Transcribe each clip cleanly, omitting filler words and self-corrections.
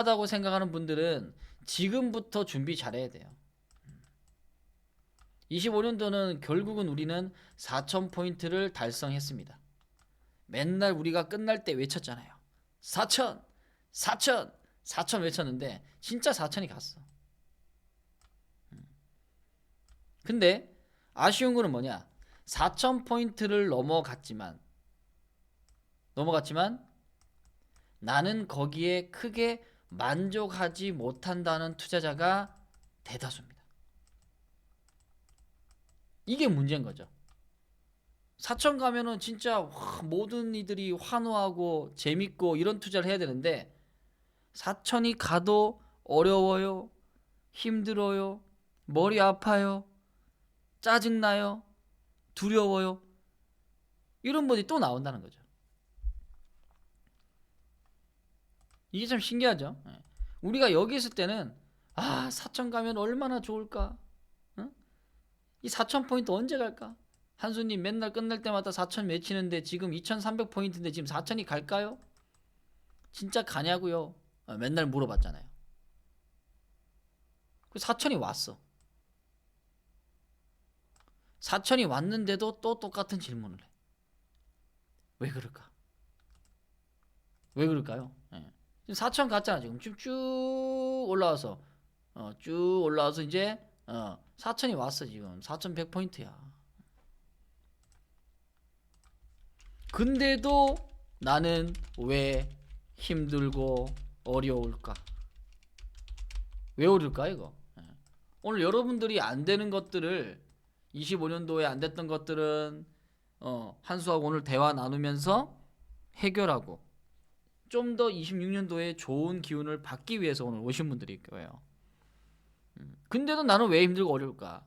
다고 생각하는 분들은 지금부터 준비 잘해야 돼요. 25년도는 결국은 우리는 4,000포인트를 달성했습니다. 맨날 우리가 끝날 때 외쳤잖아요. 4,000, 4,000, 4,000 외쳤는데 진짜 4,000이 갔어. 근데 아쉬운 거는 뭐냐? 4,000포인트를 넘어갔지만 나는 거기에 크게 만족하지 못한다는 투자자가 대다수입니다. 이게 문제인 거죠. 4천 가면은 진짜 모든 이들이 환호하고 재밌고 이런 투자를 해야 되는데 4천이 가도 어려워요. 힘들어요. 머리 아파요. 짜증나요. 두려워요. 이런 분이 또 나온다는 거죠. 이게 참 신기하죠. 우리가 여기 있을 때는 4천 가면 얼마나 좋을까? 응? 이 4천 포인트 언제 갈까? 한수님 맨날 끝날 때마다 4천 외치는데 지금 2,300포인트인데 지금 4천이 갈까요? 진짜 가냐고요? 맨날 물어봤잖아요. 4천이 왔어. 4천이 왔는데도 또 똑같은 질문을 해. 왜 그럴까? 왜 그럴까요? 지금 4천 갔잖아. 지금 쭉 올라와서 쭉 올라와서 이제 4천이 왔어. 지금 4,100포인트야. 근데도 나는 왜 힘들고 어려울까? 왜 어려울까 이거? 오늘 여러분들이 안 되는 것들을 25년도에 안 됐던 것들은 한수하고 오늘 대화 나누면서 해결하고 좀 더 26년도에 좋은 기운을 받기 위해서 오늘 오신 분들일 거예요. 근데도 나는 왜 힘들고 어려울까?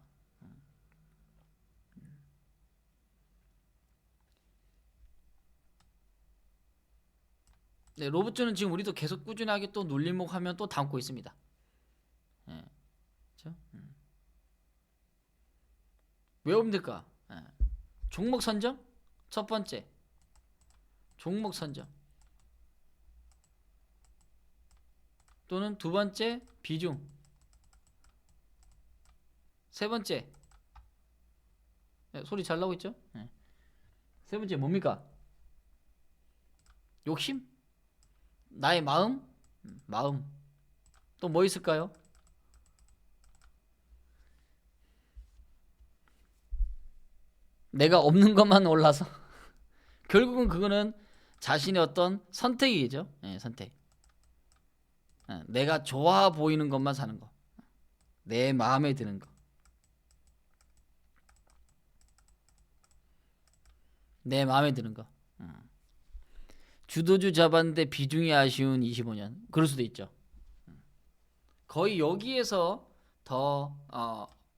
네, 로봇주는 지금 우리도 계속 꾸준하게 또 눌림목 하면 또 담고 있습니다. 예, 그렇죠? 왜 힘들까? 종목 선정? 첫 번째, 종목 선정. 또는 두 번째, 비중. 세 번째, 소리 잘 나오고 있죠? 세 번째 뭡니까? 욕심? 나의 마음? 마음. 또 뭐 있을까요? 내가 없는 것만 올라서 결국은 그거는 자신의 어떤 선택이죠. 선택. 내가 좋아 보이는 것만 사는 거. 내 마음에 드는 거. 내 마음에 드는 거. 주도주 잡았는데 비중이 아쉬운 25년. 그럴 수도 있죠. 거의 여기에서 더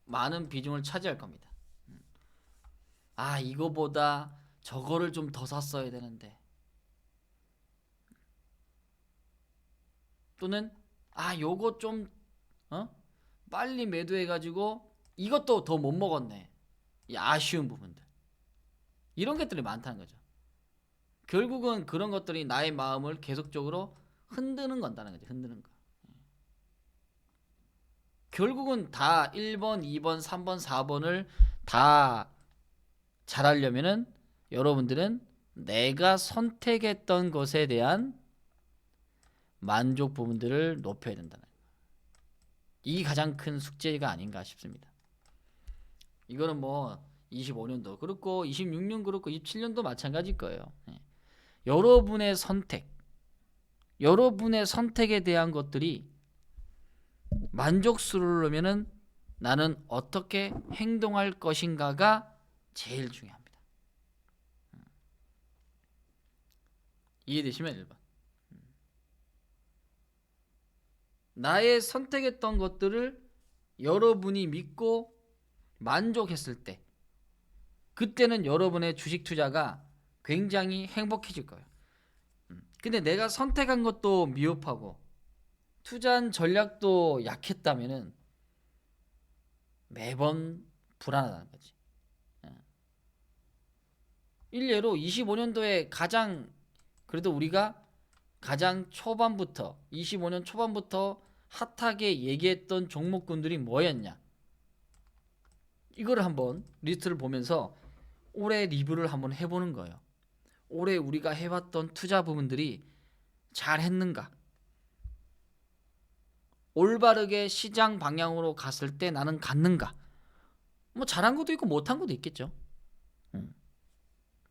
많은 비중을 차지할 겁니다. 이거보다 저거를 좀 더 샀어야 되는데. 또는 요거 좀 빨리 매도해가지고 이것도 더 못 먹었네. 이 아쉬운 부분들. 이런 것들이 많다는 거죠. 결국은 그런 것들이 나의 마음을 계속적으로 흔드는 건다는 거죠. 흔드는 거. 결국은 다 1번, 2번, 3번, 4번을 다 잘하려면은 여러분들은 내가 선택했던 것에 대한 만족 부분들을 높여야 된다는 거예요. 이게 가장 큰 숙제가 아닌가 싶습니다. 이거는 뭐 25년도 그렇고 26년 그렇고 27년도 마찬가지일 거예요. 여러분의 선택에 대한 것들이 만족스러우려면은 나는 어떻게 행동할 것인가가 제일 중요합니다. 이해되시면 1번. 나의 선택했던 것들을 여러분이 믿고 만족했을 때 그때는 여러분의 주식 투자가 굉장히 행복해질 거예요. 근데 내가 선택한 것도 미흡하고 투자한 전략도 약했다면은 매번 불안하다는 거지. 일례로 25년도에 가장 그래도 우리가 가장 초반부터 25년 초반부터 핫하게 얘기했던 종목군들이 뭐였냐, 이거를 한번 리스트를 보면서 올해 리뷰를 한번 해보는 거예요. 올해 우리가 해왔던 투자 부분들이 잘 했는가, 올바르게 시장 방향으로 갔을 때 나는 갔는가. 뭐 잘한 것도 있고 못한 것도 있겠죠.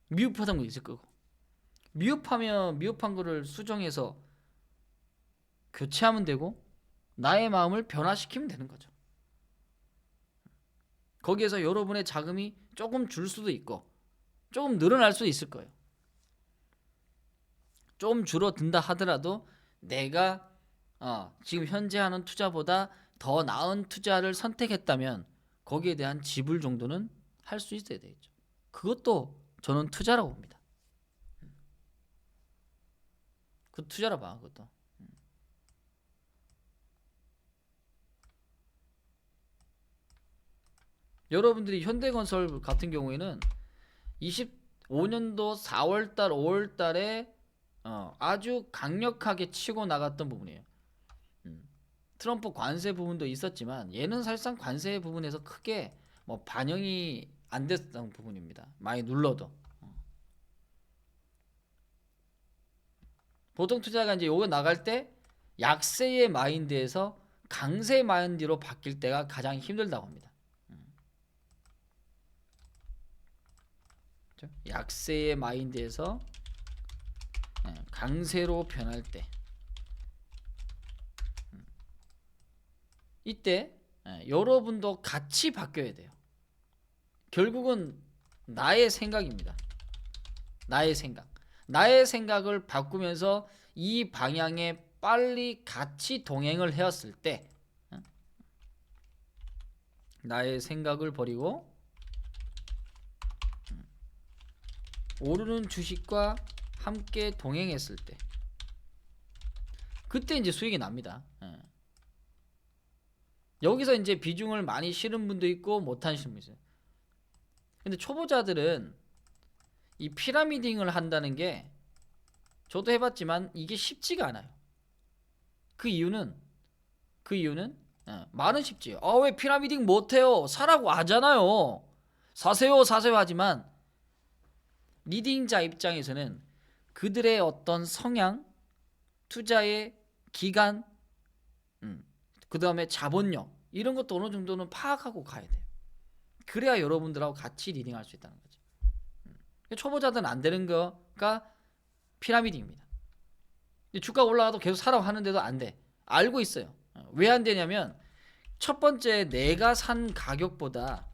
미흡하던 거 있을 거고, 미흡하면 미흡한 거를 수정해서 교체하면 되고 나의 마음을 변화시키면 되는 거죠. 거기에서 여러분의 자금이 조금 줄 수도 있고 조금 늘어날 수도 있을 거예요. 좀 줄어든다 하더라도 내가 지금 현재 하는 투자보다 더 나은 투자를 선택했다면 거기에 대한 지불 정도는 할 수 있어야 되겠죠. 그것도 저는 투자라고 봅니다. 그 투자라 봐, 그것도. 여러분들이 현대건설 같은 경우에는 25년도 4월달, 5월달에 아주 강력하게 치고 나갔던 부분이에요. 트럼프 관세 부분도 있었지만 얘는 사실상 관세 부분에서 크게 뭐 반영이 안 됐던 부분입니다. 많이 눌러도. 보통 투자가 이제 요거 나갈 때 약세의 마인드에서 강세 마인드로 바뀔 때가 가장 힘들다고 합니다. 약세의 마인드에서 강세로 변할 때, 이때 여러분도 같이 바뀌어야 돼요. 결국은 나의 생각입니다. 나의 생각을 바꾸면서 이 방향에 빨리 같이 동행을 해왔을 때, 나의 생각을 버리고 오르는 주식과 함께 동행했을 때, 그때 이제 수익이 납니다. 여기서 이제 비중을 많이 실은 분도 있고 못 하시는 분도 있어요. 근데 초보자들은 이 피라미딩을 한다는 게, 저도 해봤지만 이게 쉽지가 않아요. 그 이유는 말은 쉽지. 왜 피라미딩 못해요? 사라고 하잖아요. 사세요 하지만 리딩자 입장에서는 그들의 어떤 성향, 투자의 기간, 그 다음에 자본력, 이런 것도 어느 정도는 파악하고 가야 돼요. 그래야 여러분들하고 같이 리딩할 수 있다는 거죠. 초보자들은 안 되는 거가 피라미드입니다. 주가 올라가도 계속 사라고 하는데도 안 돼. 알고 있어요. 왜 안 되냐면 첫 번째, 내가 산 가격보다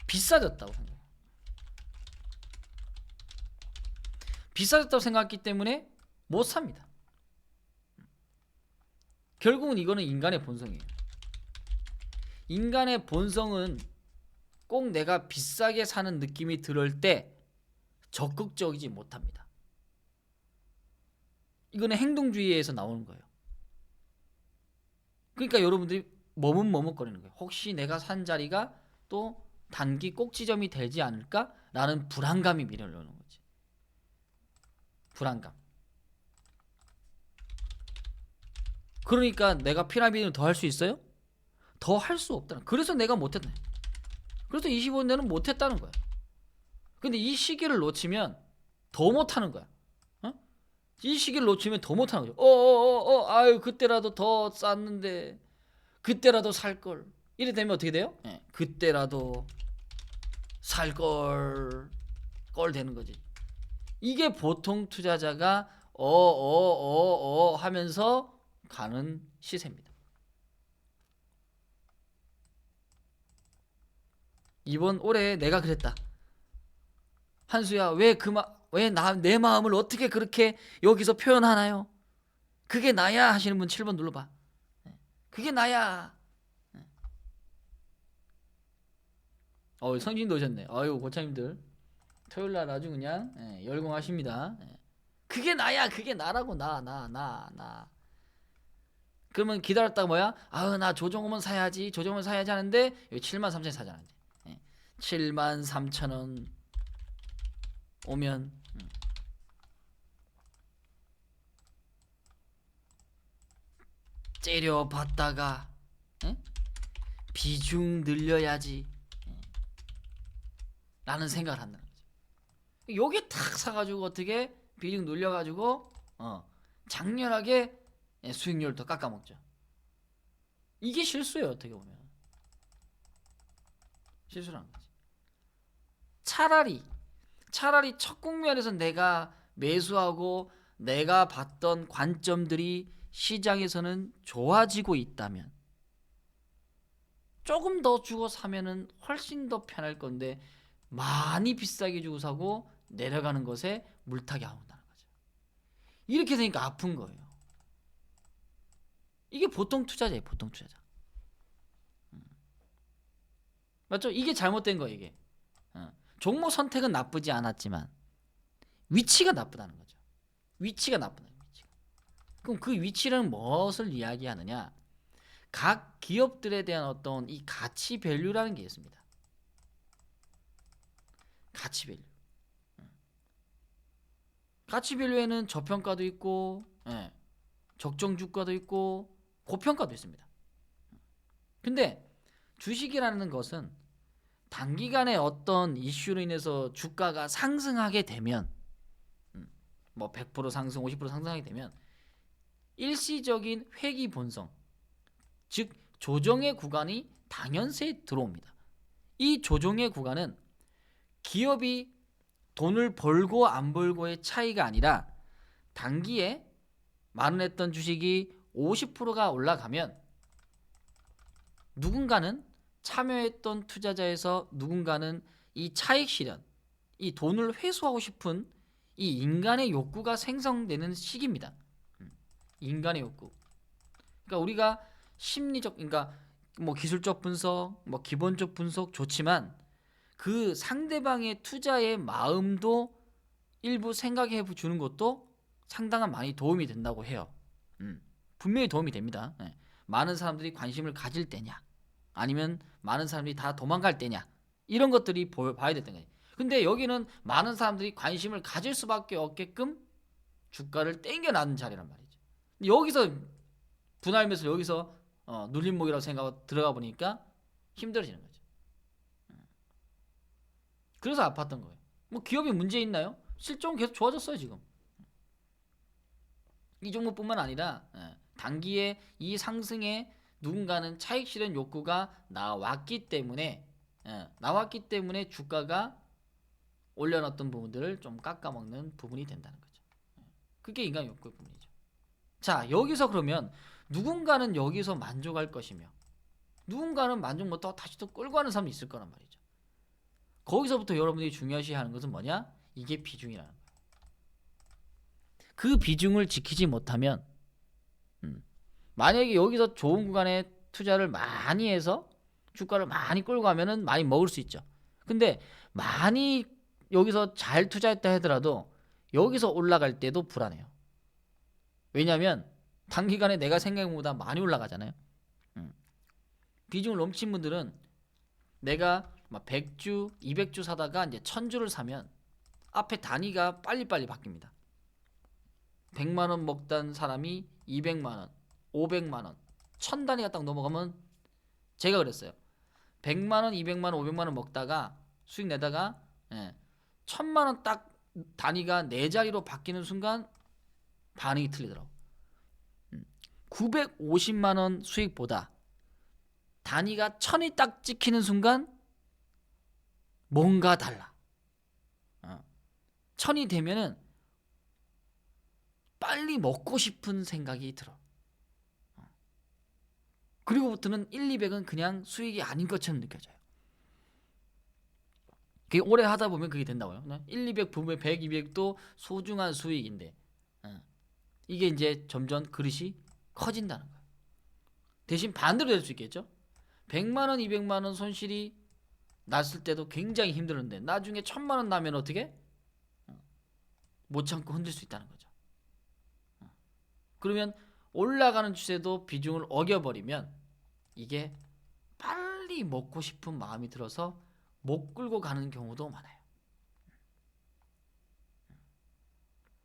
비싸졌다고 생각해요. 비싸졌다고 생각했기 때문에 못 삽니다. 결국은 이거는 인간의 본성이에요. 인간의 본성은 꼭 내가 비싸게 사는 느낌이 들을 때 적극적이지 못합니다. 이거는 행동주의에서 나오는 거예요. 그러니까 여러분들이 머뭇머뭇거리는 거예요. 혹시 내가 산 자리가 또 단기 꼭지점이 되지 않을까라는 불안감이 밀어오는 거지. 불안감. 그러니까 내가 피라미드를 더 할 수 있어요? 더 할 수 없다는. 그래서 내가 못했네. 그래서 25년은 못했다는 거야. 근데 이 시기를 놓치면 더 못하는 거야. 이 시기를 놓치면 더 못하는 거죠. 아유, 그때라도 더 쌌는데, 그때라도 살 걸. 이래 되면 어떻게 돼요? 그때라도 살 걸 되는 거지. 이게 보통 투자자가 하면서 가는 시세입니다. 이번 올해 내가 그랬다. 한수야, 왜 내 마음을 어떻게 그렇게 여기서 표현하나요? 그게 나야 하시는 분 7번 눌러봐. 그게 나야. 성진도 오셨네. 아유, 고참님들 토요일날 아주 그냥 열공하십니다. 그게 나야. 그게 나라고. 나. 그러면 기다렸다가 뭐야? 나 조정호면 사야지 하는데 여기 73,000원 사잖아. 73,000원 오면 때려봤다가 비중 늘려야지 라는 생각을 한다는 거죠. 요게 탁 사가지고 어떻게 비중 늘려가지고 장렬하게 수익률을 더 깎아먹죠. 이게 실수예요. 어떻게 보면 실수라는 거지. 차라리 첫 국면에서 내가 매수하고 내가 봤던 관점들이 시장에서는 좋아지고 있다면 조금 더 주고 사면은 훨씬 더 편할 건데 많이 비싸게 주고 사고 내려가는 것에 물타기 하고 있다는 거죠. 이렇게 되니까 아픈 거예요. 이게 보통 투자자예요. 보통 투자자. 맞죠? 이게 잘못된 거예요. 이게 종목 선택은 나쁘지 않았지만 위치가 나쁘다는 거죠. 위치가 나쁘다는 거죠. 그럼 그 위치는 무엇을 이야기하느냐? 각 기업들에 대한 어떤 이 가치 밸류라는 게 있습니다. 가치 밸류. 가치 밸류에는 저평가도 있고, 적정 주가도 있고, 고평가도 있습니다. 근데 주식이라는 것은 단기간에 어떤 이슈로 인해서 주가가 상승하게 되면, 뭐 100% 상승, 50% 상승하게 되면 일시적인 회귀 본성, 즉 조정의 구간이 당연세 들어옵니다. 이 조정의 구간은 기업이 돈을 벌고 안 벌고의 차이가 아니라 단기에 마련했던 주식이 50%가 올라가면 누군가는 참여했던 투자자에서 누군가는 이 차익 실현, 이 돈을 회수하고 싶은 이 인간의 욕구가 생성되는 시기입니다. 인간의 욕구. 그러니까 우리가 심리적, 그러니까 뭐 기술적 분석, 뭐 기본적 분석 좋지만 그 상대방의 투자의 마음도 일부 생각해 주는 것도 상당한 많이 도움이 된다고 해요. 분명히 도움이 됩니다. 많은 사람들이 관심을 가질 때냐, 아니면 많은 사람들이 다 도망갈 때냐, 이런 것들이 봐야 됐던 거예요. 근데 여기는 많은 사람들이 관심을 가질 수밖에 없게끔 주가를 땡겨놨는 자리란 말이죠. 여기서 분할 매수, 여기서 눌림목이라고 생각하고 들어가 보니까 힘들어지는 거죠. 그래서 아팠던 거예요. 뭐 기업이 문제 있나요? 실적은 계속 좋아졌어요 지금. 이 종목뿐만 아니라 단기에 이 상승에 누군가는 차익 실현 욕구가 나왔기 때문에 주가가 올려놨던 부분들을 좀 깎아먹는 부분이 된다는 거죠. 그게 인간 욕구의 부분이죠. 자, 여기서 그러면 누군가는 여기서 만족할 것이며 누군가는 만족 못하고 다시 또 끌고 가는 사람이 있을 거란 말이죠. 거기서부터 여러분들이 중요시해야 하는 것은 뭐냐? 이게 비중이라는 거예요. 그 비중을 지키지 못하면 만약에 여기서 좋은 구간에 투자를 많이 해서 주가를 많이 끌고 가면은 많이 먹을 수 있죠. 근데 많이 여기서 잘 투자했다 하더라도 여기서 올라갈 때도 불안해요. 왜냐하면 단기간에 내가 생각한 것보다 많이 올라가잖아요. 비중을 넘친 분들은 내가 막 100주, 200주 사다가 이제 1000주를 사면 앞에 단위가 빨리빨리 바뀝니다. 100만 원 먹던 사람이 200만 원, 500만 원, 1000단위가 딱 넘어가면 제가 그랬어요. 100만 원, 200만 원, 500만 원 먹다가 수익 내다가 1000만 원 딱 단위가 4자리로 바뀌는 순간 반응이 틀리더라고. 950만 원 수익보다 단위가 1000이 딱 찍히는 순간 뭔가 달라. 1000이 되면은 빨리 먹고 싶은 생각이 들어. 그리고부터는 1, 200은 그냥 수익이 아닌 것처럼 느껴져요. 그게 오래 하다 보면 그게 된다고요. 1, 200 보면 100, 200도 소중한 수익인데 이게 이제 점점 그릇이 커진다는 거예요. 대신 반대로 될 수 있겠죠. 100만 원, 200만 원 손실이 났을 때도 굉장히 힘들었는데 나중에 1000만 원 나면 어떻게? 못 참고 흔들 수 있다는 거죠. 그러면 올라가는 추세도 비중을 어겨버리면 이게 빨리 먹고 싶은 마음이 들어서 못 끌고 가는 경우도 많아요.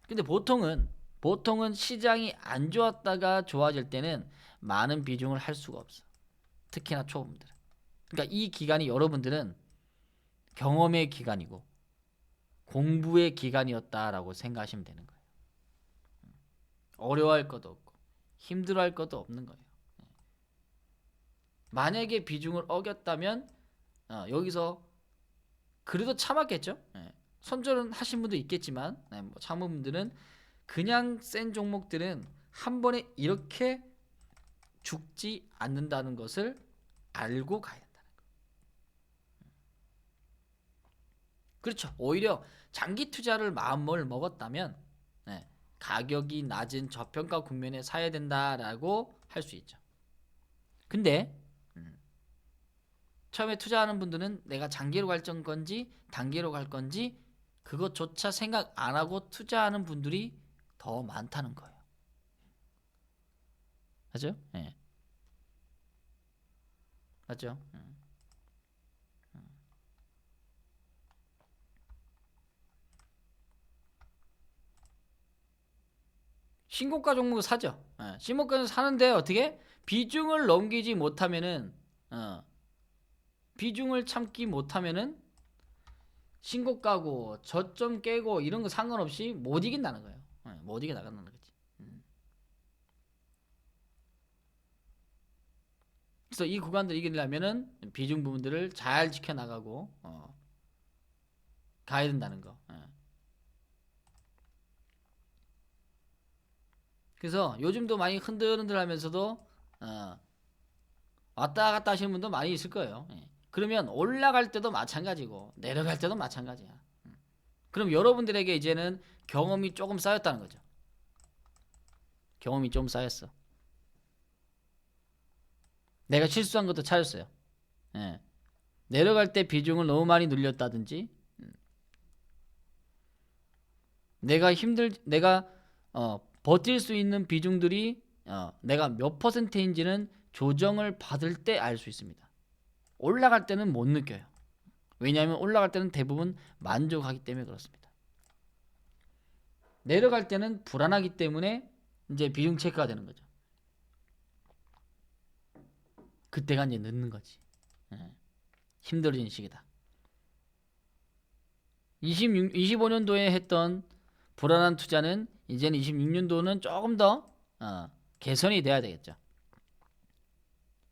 근데 보통은 시장이 안 좋았다가 좋아질 때는 많은 비중을 할 수가 없어. 특히나 초보분들은. 그러니까 이 기간이 여러분들은 경험의 기간이고 공부의 기간이었다라고 생각하시면 되는 거예요. 어려워할 것도 없고 힘들어할 것도 없는 거예요. 만약에 비중을 어겼다면 여기서 그래도 참았겠죠. 손절은 하신 분도 있겠지만 뭐 참은 분들은 그냥 센 종목들은 한 번에 이렇게 죽지 않는다는 것을 알고 가야 된다는 거예요. 그렇죠. 오히려 장기 투자를 마음을 먹었다면 가격이 낮은 저평가 국면에 사야 된다라고 할 수 있죠. 근데 처음에 투자하는 분들은 내가 장기로 갈 건지 단기로 갈 건지 그것조차 생각 안 하고 투자하는 분들이 더 많다는 거예요. 맞죠? 네. 맞죠? 신고가 종목을 사죠. 신고가는 사는데 어떻게 비중을 넘기지 못하면은 비중을 참기 못하면은 신고가고 저점 깨고 이런 거 상관없이 못 이긴다는 거예요. 못 이겨 나간다는 거지. 그래서 이 구간들 이기려면은 비중 부분들을 잘 지켜나가고 가야 된다는 거. 그래서 요즘도 많이 흔들흔들하면서도 왔다 갔다 하시는 분도 많이 있을 거예요. 그러면 올라갈 때도 마찬가지고 내려갈 때도 마찬가지야. 그럼 여러분들에게 이제는 경험이 조금 쌓였다는 거죠. 경험이 좀 쌓였어. 내가 실수한 것도 찾았어요. 내려갈 때 비중을 너무 많이 늘렸다든지 내가 버틸 수 있는 비중들이 내가 몇 퍼센트인지는 조정을 받을 때 알 수 있습니다. 올라갈 때는 못 느껴요. 왜냐하면 올라갈 때는 대부분 만족하기 때문에 그렇습니다. 내려갈 때는 불안하기 때문에 이제 비중 체크가 되는 거죠. 그때가 이제 늦는 거지. 힘들어진 시기다. 25년도에 했던 불안한 투자는 이제는 26년도는 조금 더 개선이 돼야 되겠죠.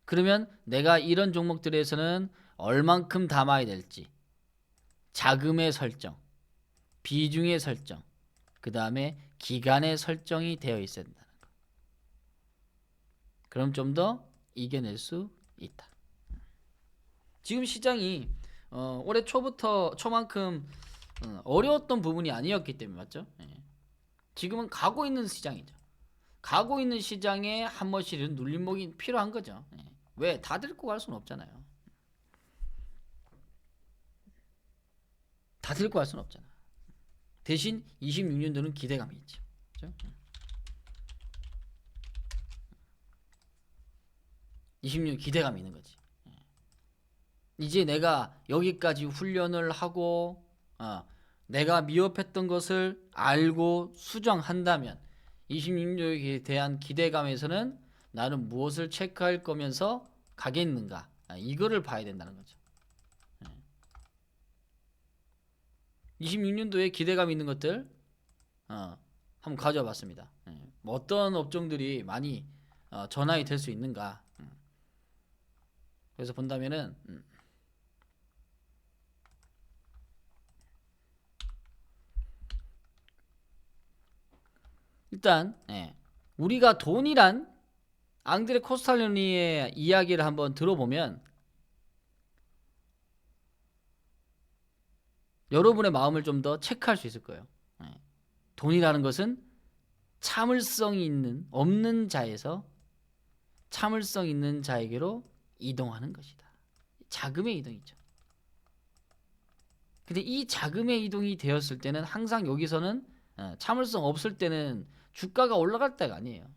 그러면 내가 이런 종목들에서는 얼만큼 담아야 될지 자금의 설정, 비중의 설정, 그 다음에 기간의 설정이 되어 있어야 된다는 거. 그럼 좀 더 이겨낼 수 있다. 지금 시장이 올해 초만큼 어려웠던 부분이 아니었기 때문에 맞죠? 지금은 가고 있는 시장이죠. 가고 있는 시장에 한 번씩 이런 눌림목이 필요한 거죠. 왜? 다 데리고 갈 수는 없잖아요. 다 데리고 갈 수는 없잖아. 대신 26년도는 기대감이 있죠. 그렇죠? 26년 기대감이 있는 거지. 이제 내가 여기까지 훈련을 하고 내가 미흡했던 것을 알고 수정한다면 26년도에 대한 기대감에서는 나는 무엇을 체크할 거면서 가겠는가 이거를 봐야 된다는 거죠. 26년도에 기대감 있는 것들 한번 가져와 봤습니다. 뭐 어떤 업종들이 많이 전환이 될 수 있는가. 그래서 본다면은 일단 우리가 돈이란 앙드레 코스탈로니의 이야기를 한번 들어보면 여러분의 마음을 좀 더 체크할 수 있을 거예요. 돈이라는 것은 참을성이 있는 없는 자에서 참을성 있는 자에게로 이동하는 것이다. 자금의 이동이죠. 근데 이 자금의 이동이 되었을 때는 항상 여기서는 참을성 없을 때는 주가가 올라갈 때가 아니에요.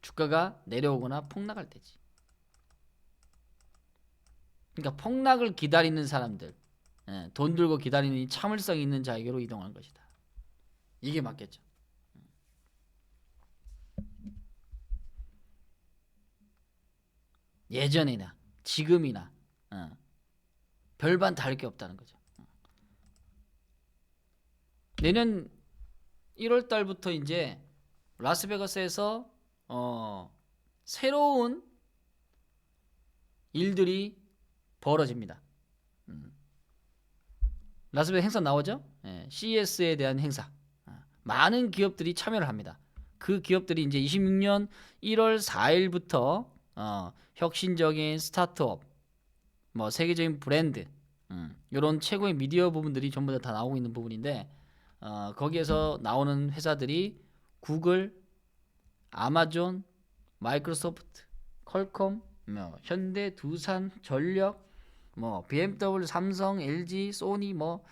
주가가 내려오거나 폭락할 때지. 그러니까 폭락을 기다리는 사람들, 돈 들고 기다리는 이 참을성 있는 자에게로 이동한 것이다. 이게 맞겠죠. 예전이나 지금이나 별반 다를 게 없다는 거죠. 내년 1월 달부터 이제 라스베가스에서 새로운 일들이 벌어집니다. 라스베가스 행사 나오죠? CES에 대한 행사. 많은 기업들이 참여를 합니다. 그 기업들이 이제 26년 1월 4일부터 혁신적인 스타트업, 뭐 세계적인 브랜드, 이런 최고의 미디어 부분들이 전부 다 나오고 있는 부분인데 거기에서 나오는 회사들이 구글, 아마존, 마이크로소프트, 퀄컴, 뭐 현대, 두산, 전력, 뭐 BMW, 삼성, LG, 소니, 뭐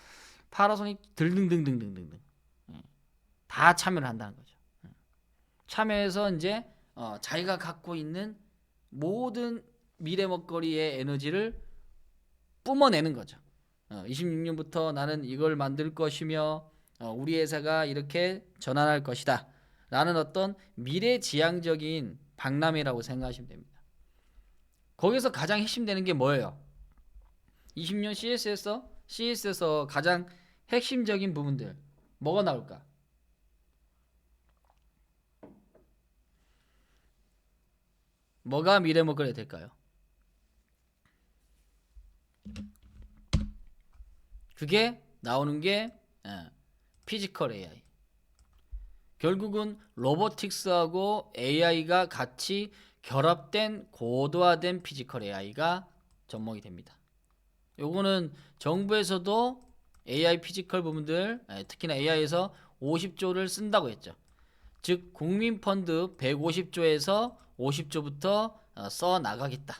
파나소닉 등등등등등등 다 참여를 한다는 거죠. 참여해서 이제 자기가 갖고 있는 모든 미래 먹거리의 에너지를 뿜어내는 거죠. 26년부터 나는 이걸 만들 것이며 우리 회사가 이렇게 전환할 것이다 라는 어떤 미래지향적인 박람회라고 생각하시면 됩니다. 거기서 가장 핵심되는 게 뭐예요? 20년 CES에서 가장 핵심적인 부분들 뭐가 나올까? 뭐가 미래 먹거리가 될까요? 그게 나오는 게 피지컬 AI. 결국은 로보틱스하고 AI가 같이 결합된 고도화된 피지컬 AI가 접목이 됩니다. 요거는 정부에서도 AI 피지컬 부분들, 특히나 AI에서 50조를 쓴다고 했죠. 즉 국민펀드 150조에서 50조부터 써 나가겠다,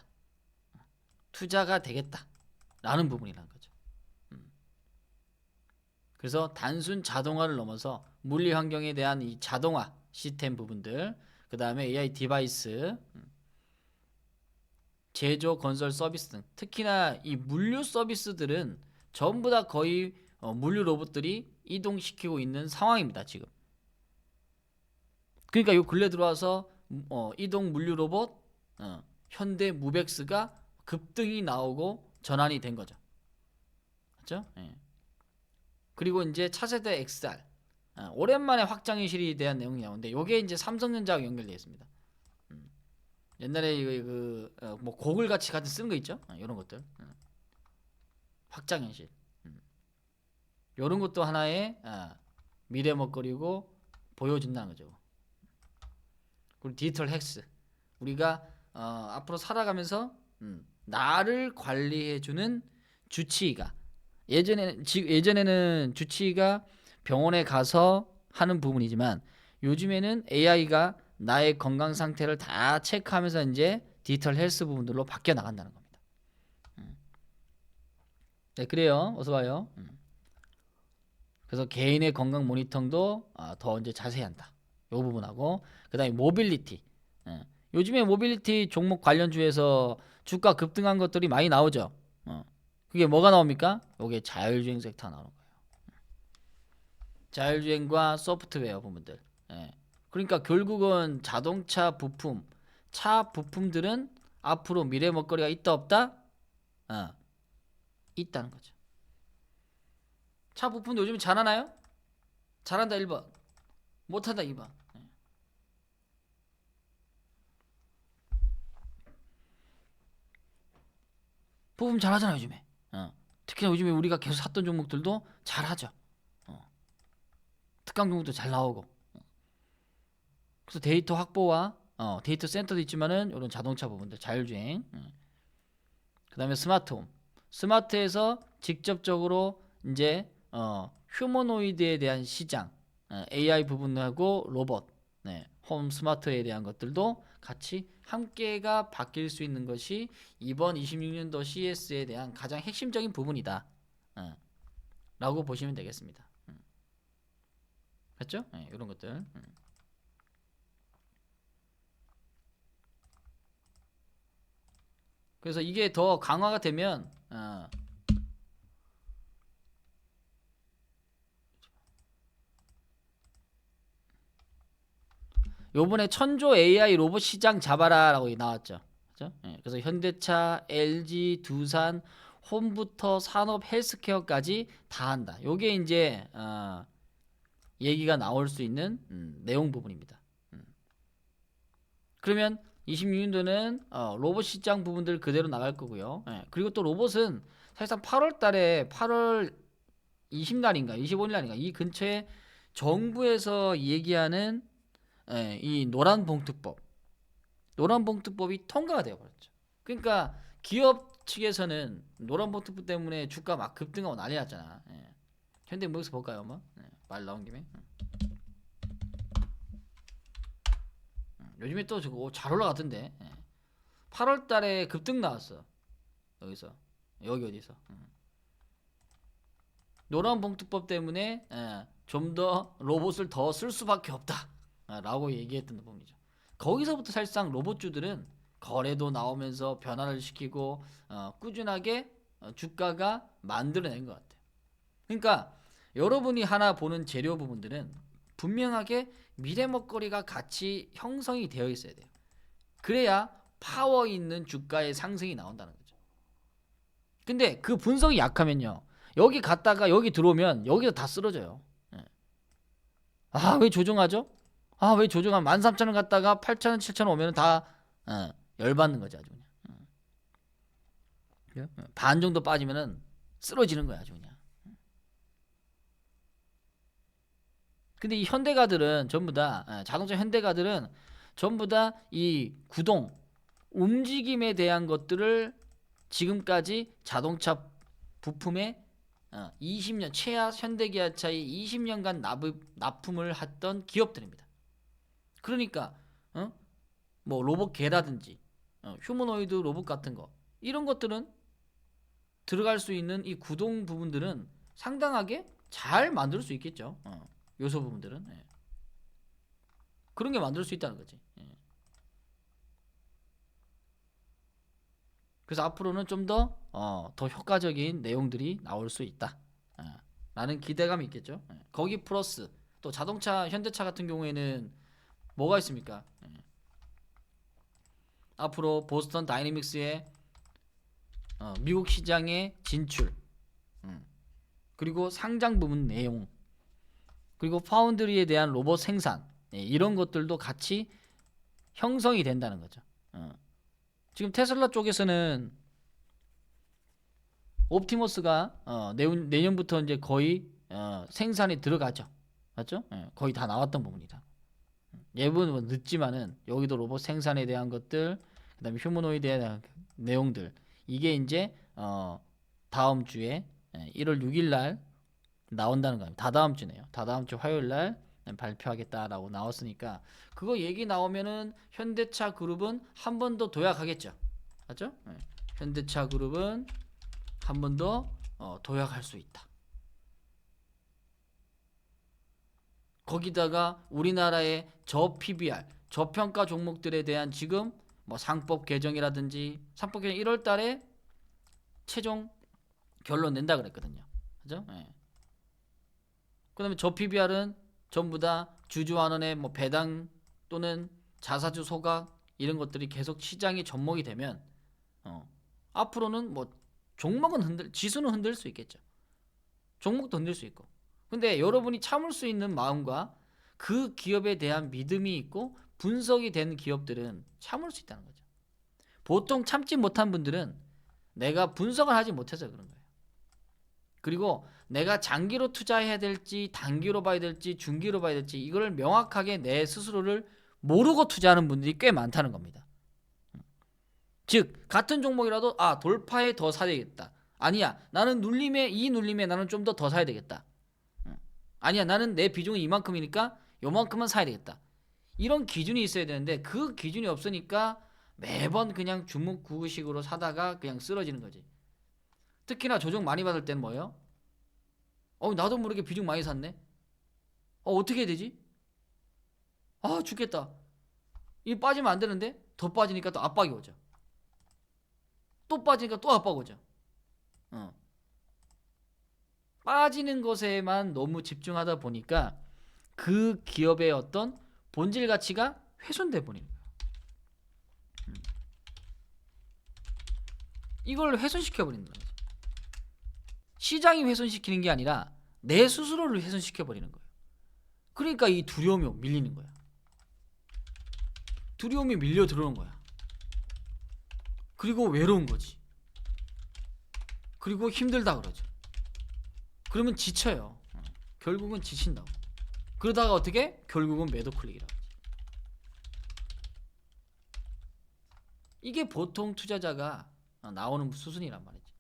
투자가 되겠다 라는 부분이라는 거죠. 그래서 단순 자동화를 넘어서 물리 환경에 대한 이 자동화 시스템 부분들, 그 다음에 AI 디바이스, 제조 건설 서비스 등, 특히나 이 물류 서비스들은 전부 다 거의 물류 로봇들이 이동시키고 있는 상황입니다 지금. 그러니까 요 근래 들어와서 이동 물류 로봇 현대 무벡스가 급등이 나오고 전환이 된 거죠. 그렇죠? 예. 그리고 이제 차세대 XR 오랜만에 확장 현실에 대한 내용이 나오는데 요게 이제 삼성전자와 연결되어 있습니다. 옛날에 뭐 고글 같이 쓰는 거 있죠? 이런 것들 확장 현실 이런 것도 하나의 미래 먹거리고 보여준다는 거죠. 그리고 디지털 헬스, 우리가 앞으로 살아가면서 나를 관리해주는 주치의가, 예전에는 주치의가 병원에 가서 하는 부분이지만 요즘에는 AI가 나의 건강 상태를 다 체크하면서 이제 디지털 헬스 부분들로 바뀌어 나간다는 겁니다. 네, 그래요. 어서 와요. 그래서 개인의 건강 모니터도 더 이제 자세히 한다. 이 부분하고, 그다음에 모빌리티. 요즘에 모빌리티 종목 관련주에서 주가 급등한 것들이 많이 나오죠. 그게 뭐가 나옵니까? 이게 자율주행 섹터 나오는 거예요. 자율주행과 소프트웨어 부분들. 그러니까 결국은 자동차 부품, 차 부품들은 앞으로 미래 먹거리가 있다 없다? 있다는 거죠. 차 부품도 요즘 잘하나요? 잘한다 1번, 못한다 2번. 부품 잘하잖아 요즘에. 특히나 요즘에 우리가 계속 샀던 종목들도 잘하죠. 특강 종목도 잘 나오고. 그래서 데이터 확보와 데이터 센터도 있지만은 이런 자동차 부분들, 자율주행, 그 다음에 스마트홈, 스마트에서 직접적으로 이제 휴머노이드에 대한 시장, AI 부분하고 로봇, 홈 스마트에 대한 것들도 같이 함께가 바뀔 수 있는 것이 이번 26년도 CES에 대한 가장 핵심적인 부분이다 라고 보시면 되겠습니다. 그렇죠? 이런 것들. 그래서 이게 더 강화가 되면 요번에 천조 AI 로봇 시장 잡아라 라고 나왔죠. 그죠? 예, 그래서 현대차, LG, 두산, 홈부터 산업, 헬스케어까지 다 한다. 요게 이제 얘기가 나올 수 있는 내용 부분입니다. 그러면 26년도는 로봇 시장 부분들 그대로 나갈 거고요. 예, 그리고 또 로봇은 사실상 8월 달에 8월 20날인가 25일날인가 이 근처에 정부에서 얘기하는 이 노란봉투법이 통과가 되어 버렸죠. 그러니까 기업 측에서는 노란봉투법 때문에 주가 막 급등하고 난리 났잖아. 예. 현대무역에서 볼까요, 한번? 말 나온 김에. 요즘에 또 저거 잘 올라갔던데. 8월 달에 급등 나왔어. 여기서. 여기 어디서. 노란봉투법 때문에 좀 더 로봇을 더 쓸 수밖에 없다. 라고 얘기했던 부분이죠. 거기서부터 사실상 로봇주들은 거래도 나오면서 변화를 시키고 꾸준하게 주가가 만들어낸 것 같아요. 그러니까 여러분이 하나 보는 재료 부분들은 분명하게 미래 먹거리가 같이 형성이 되어 있어야 돼요. 그래야 파워 있는 주가의 상승이 나온다는 거죠. 근데 그 분석이 약하면요. 여기 갔다가 여기 들어오면 여기서 다 쓰러져요. 왜 조정하죠? 왜 조정하면 13,000원 갔다가 8,000원, 7,000원 오면 다 열받는 거죠. 아주 그냥. 반 정도 빠지면은 쓰러지는 거야. 아주 그냥. 근데 이 현대가들은 전부 다 자동차 현대가들은 전부 다 이 구동 움직임에 대한 것들을 지금까지 자동차 부품에 20년 최하 현대기아차의 20년간 납품을 했던 기업들입니다. 그러니까 뭐 로봇 개라든지 휴머노이드 로봇 같은 거 이런 것들은 들어갈 수 있는 이 구동 부분들은 상당하게 잘 만들 수 있겠죠. 요소 부분들은 그런 게 만들 수 있다는 거지. 그래서 앞으로는 좀 더 효과적인 내용들이 나올 수 있다. 라는 기대감이 있겠죠. 거기 플러스 또 자동차 현대차 같은 경우에는 뭐가 있습니까? 앞으로 보스턴 다이내믹스의 미국 시장의 진출, 그리고 상장 부분 내용, 그리고 파운드리에 대한 로봇 생산 이런 것들도 같이 형성이 된다는 거죠. 지금 테슬라 쪽에서는 옵티머스가 내년부터 이제 거의 생산이 들어가죠. 맞죠? 거의 다 나왔던 부분이다. 예부분 늦지만은 여기도 로봇 생산에 대한 것들, 그다음에 휴머노이드에 대한 내용들 이게 이제 다음 주에 1월 6일 날 나온다는 겁니다. 다다음 주네요. 다다음 주 화요일 날 발표하겠다라고 나왔으니까 그거 얘기 나오면은 현대차 그룹은 한 번 더 도약하겠죠. 맞죠? 현대차 그룹은 한 번 더 도약할 수 있다. 거기다가 우리나라의 PBR, 저평가 종목들에 대한 지금 뭐 상법 개정이라든지 상법 개정 1월 달에 최종 결론 낸다 그랬거든요. 그죠? 그다음에 PBR은 전부 다 주주환원의 뭐 배당 또는 자사주 소각 이런 것들이 계속 시장에 접목이 되면 앞으로는 뭐 종목은 지수는 흔들 수 있겠죠. 종목도 흔들 수 있고. 근데 여러분이 참을 수 있는 마음과 그 기업에 대한 믿음이 있고 분석이 된 기업들은 참을 수 있다는 거죠. 보통 참지 못한 분들은 내가 분석을 하지 못해서 그런 거예요. 그리고 내가 장기로 투자해야 될지 단기로 봐야 될지 중기로 봐야 될지 이걸 명확하게 내 스스로를 모르고 투자하는 분들이 꽤 많다는 겁니다. 즉 같은 종목이라도 돌파에 더 사야 되겠다. 아니야 나는 이 눌림에 나는 좀 더 사야 되겠다. 아니야 나는 내 비중이 이만큼이니까 요만큼만 사야 되겠다. 이런 기준이 있어야 되는데 그 기준이 없으니까 매번 그냥 주묵구구식으로 사다가 그냥 쓰러지는 거지. 특히나 조정 많이 받을 때는 뭐예요? 나도 모르게 비중 많이 샀네. 어떻게 해야 되지? 죽겠다. 이 빠지면 안 되는데 더 빠지니까 또 압박이 오죠. 또 빠지니까 또 압박 오죠. 빠지는 것에만 너무 집중하다 보니까 그 기업의 어떤 본질 가치가 훼손돼 버리는 거예요. 이걸 훼손시켜 버리는 거지. 시장이 훼손시키는 게 아니라 내 스스로를 훼손시켜 버리는 거예요. 그러니까 이 두려움이 밀리는 거야. 두려움이 밀려 들어오는 거야. 그리고 외로운 거지. 그리고 힘들다 그러죠. 그러면 지쳐요. 결국은 지친다고. 그러다가 어떻게? 결국은 매도 클릭이라고. 이게 보통 투자자가 나오는 수순이란 말이지.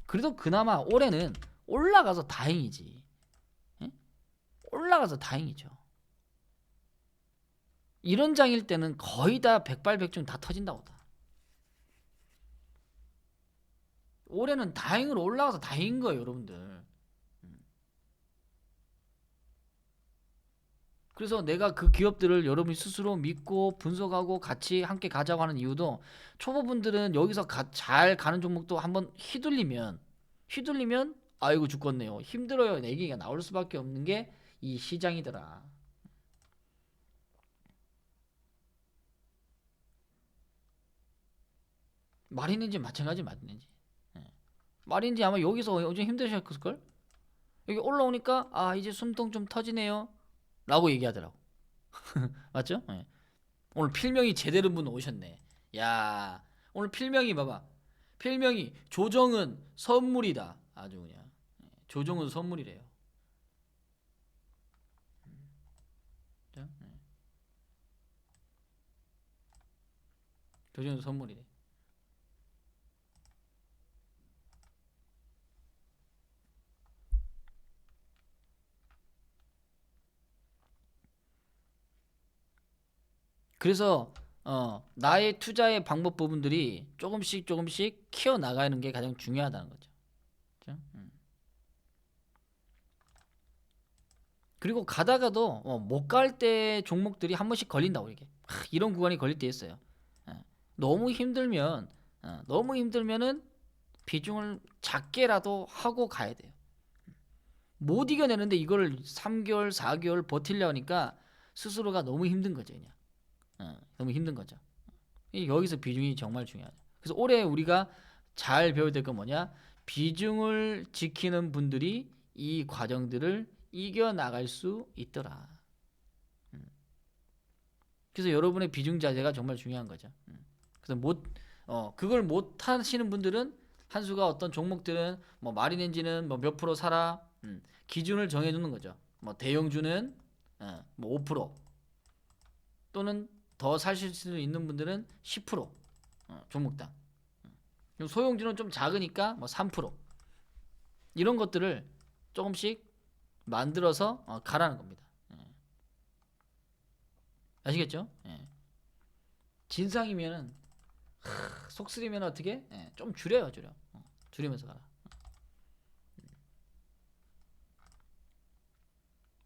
그래도 그나마 올해는 올라가서 다행이지. 에? 올라가서 다행이죠. 이런 장일 때는 거의 다 백발백중 다 터진다고. 올해는 다행으로 올라가서 다행인 거예요, 여러분들. 그래서 내가 그 기업들을 여러분이 스스로 믿고 분석하고 같이 함께 가자고 하는 이유도, 초보분들은 여기서 잘 가는 종목도 한번 휘둘리면 아이고 죽겠네요, 힘들어요, 내 얘기가 나올 수밖에 없는 게 이 시장이더라. 말있는지 마찬가지 맞는지. 말인지 아마 여기서 요즘 힘드셨을걸? 여기 올라오니까 아 이제 숨통 좀 터지네요 라고 얘기하더라고. 맞죠? 네. 오늘 필명이 제대로 분 오셨네. 야 오늘 필명이 봐봐. 필명이 조정은 선물이다. 아주 그냥 조정은 선물이래요. 조정은 선물이래. 그래서 나의 투자의 방법 부분들이 조금씩 키워 나가는 게 가장 중요하다는 거죠. 그렇죠? 그리고 가다가도 못 갈 때 종목들이 한 번씩 걸린다고. 이게 이런 구간이 걸릴 때 있어요. 너무 힘들면은 비중을 작게라도 하고 가야 돼요. 못 이겨내는데 이걸 3개월 4개월 버틸려 하니까 스스로가 너무 힘든 거죠. 그냥 너무 힘든 거죠. 여기서 비중이 정말 중요하죠. 그래서 올해 우리가 잘 배워야 될 건 뭐냐? 비중을 지키는 분들이 이 과정들을 이겨나갈 수 있더라. 그래서 여러분의 비중 자세가 정말 중요한 거죠. 그래서 그걸 못 하시는 분들은 한수가 어떤 종목들은 뭐 마린엔진은 뭐 몇 프로 사라, 기준을 정해주는 거죠. 뭐 대형주는 뭐 5% 또는 더 사실 수 있는 분들은 10% 종목당. 소형주는 좀 작으니까 뭐 3% 이런 것들을 조금씩 만들어서 가라는 겁니다. 아시겠죠? 진상이면은 속 쓰리면 어떻게? 좀 줄여. 줄이면서 가라.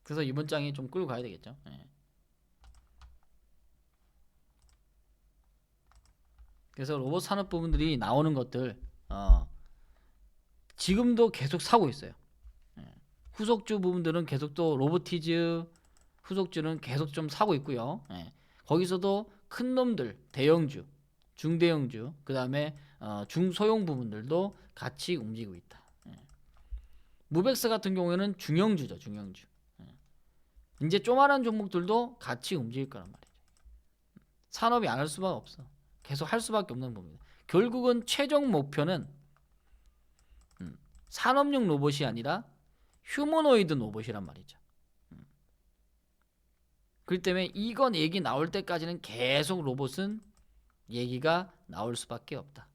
그래서 이번 장에 좀 끌고 가야 되겠죠. 그래서 로봇 산업 부분들이 나오는 것들 지금도 계속 사고 있어요. 후속주 부분들은 계속 또 로보티즈 후속주는 계속 좀 사고 있고요. 거기서도 큰 놈들 대형주, 중대형주, 그 다음에 중소형 부분들도 같이 움직이고 있다. 무벡스 같은 경우에는 중형주죠. 중형주. 이제 조그만한 종목들도 같이 움직일 거란 말이죠. 산업이 안 할 수밖에 없어. 계속 할 수밖에 없는 부분입니다. 결국은 최종 목표는 산업용 로봇이 아니라 휴머노이드 로봇이란 말이죠. 그렇기 때문에 이건 얘기 나올 때까지는 계속 로봇은 얘기가 나올 수밖에 없다.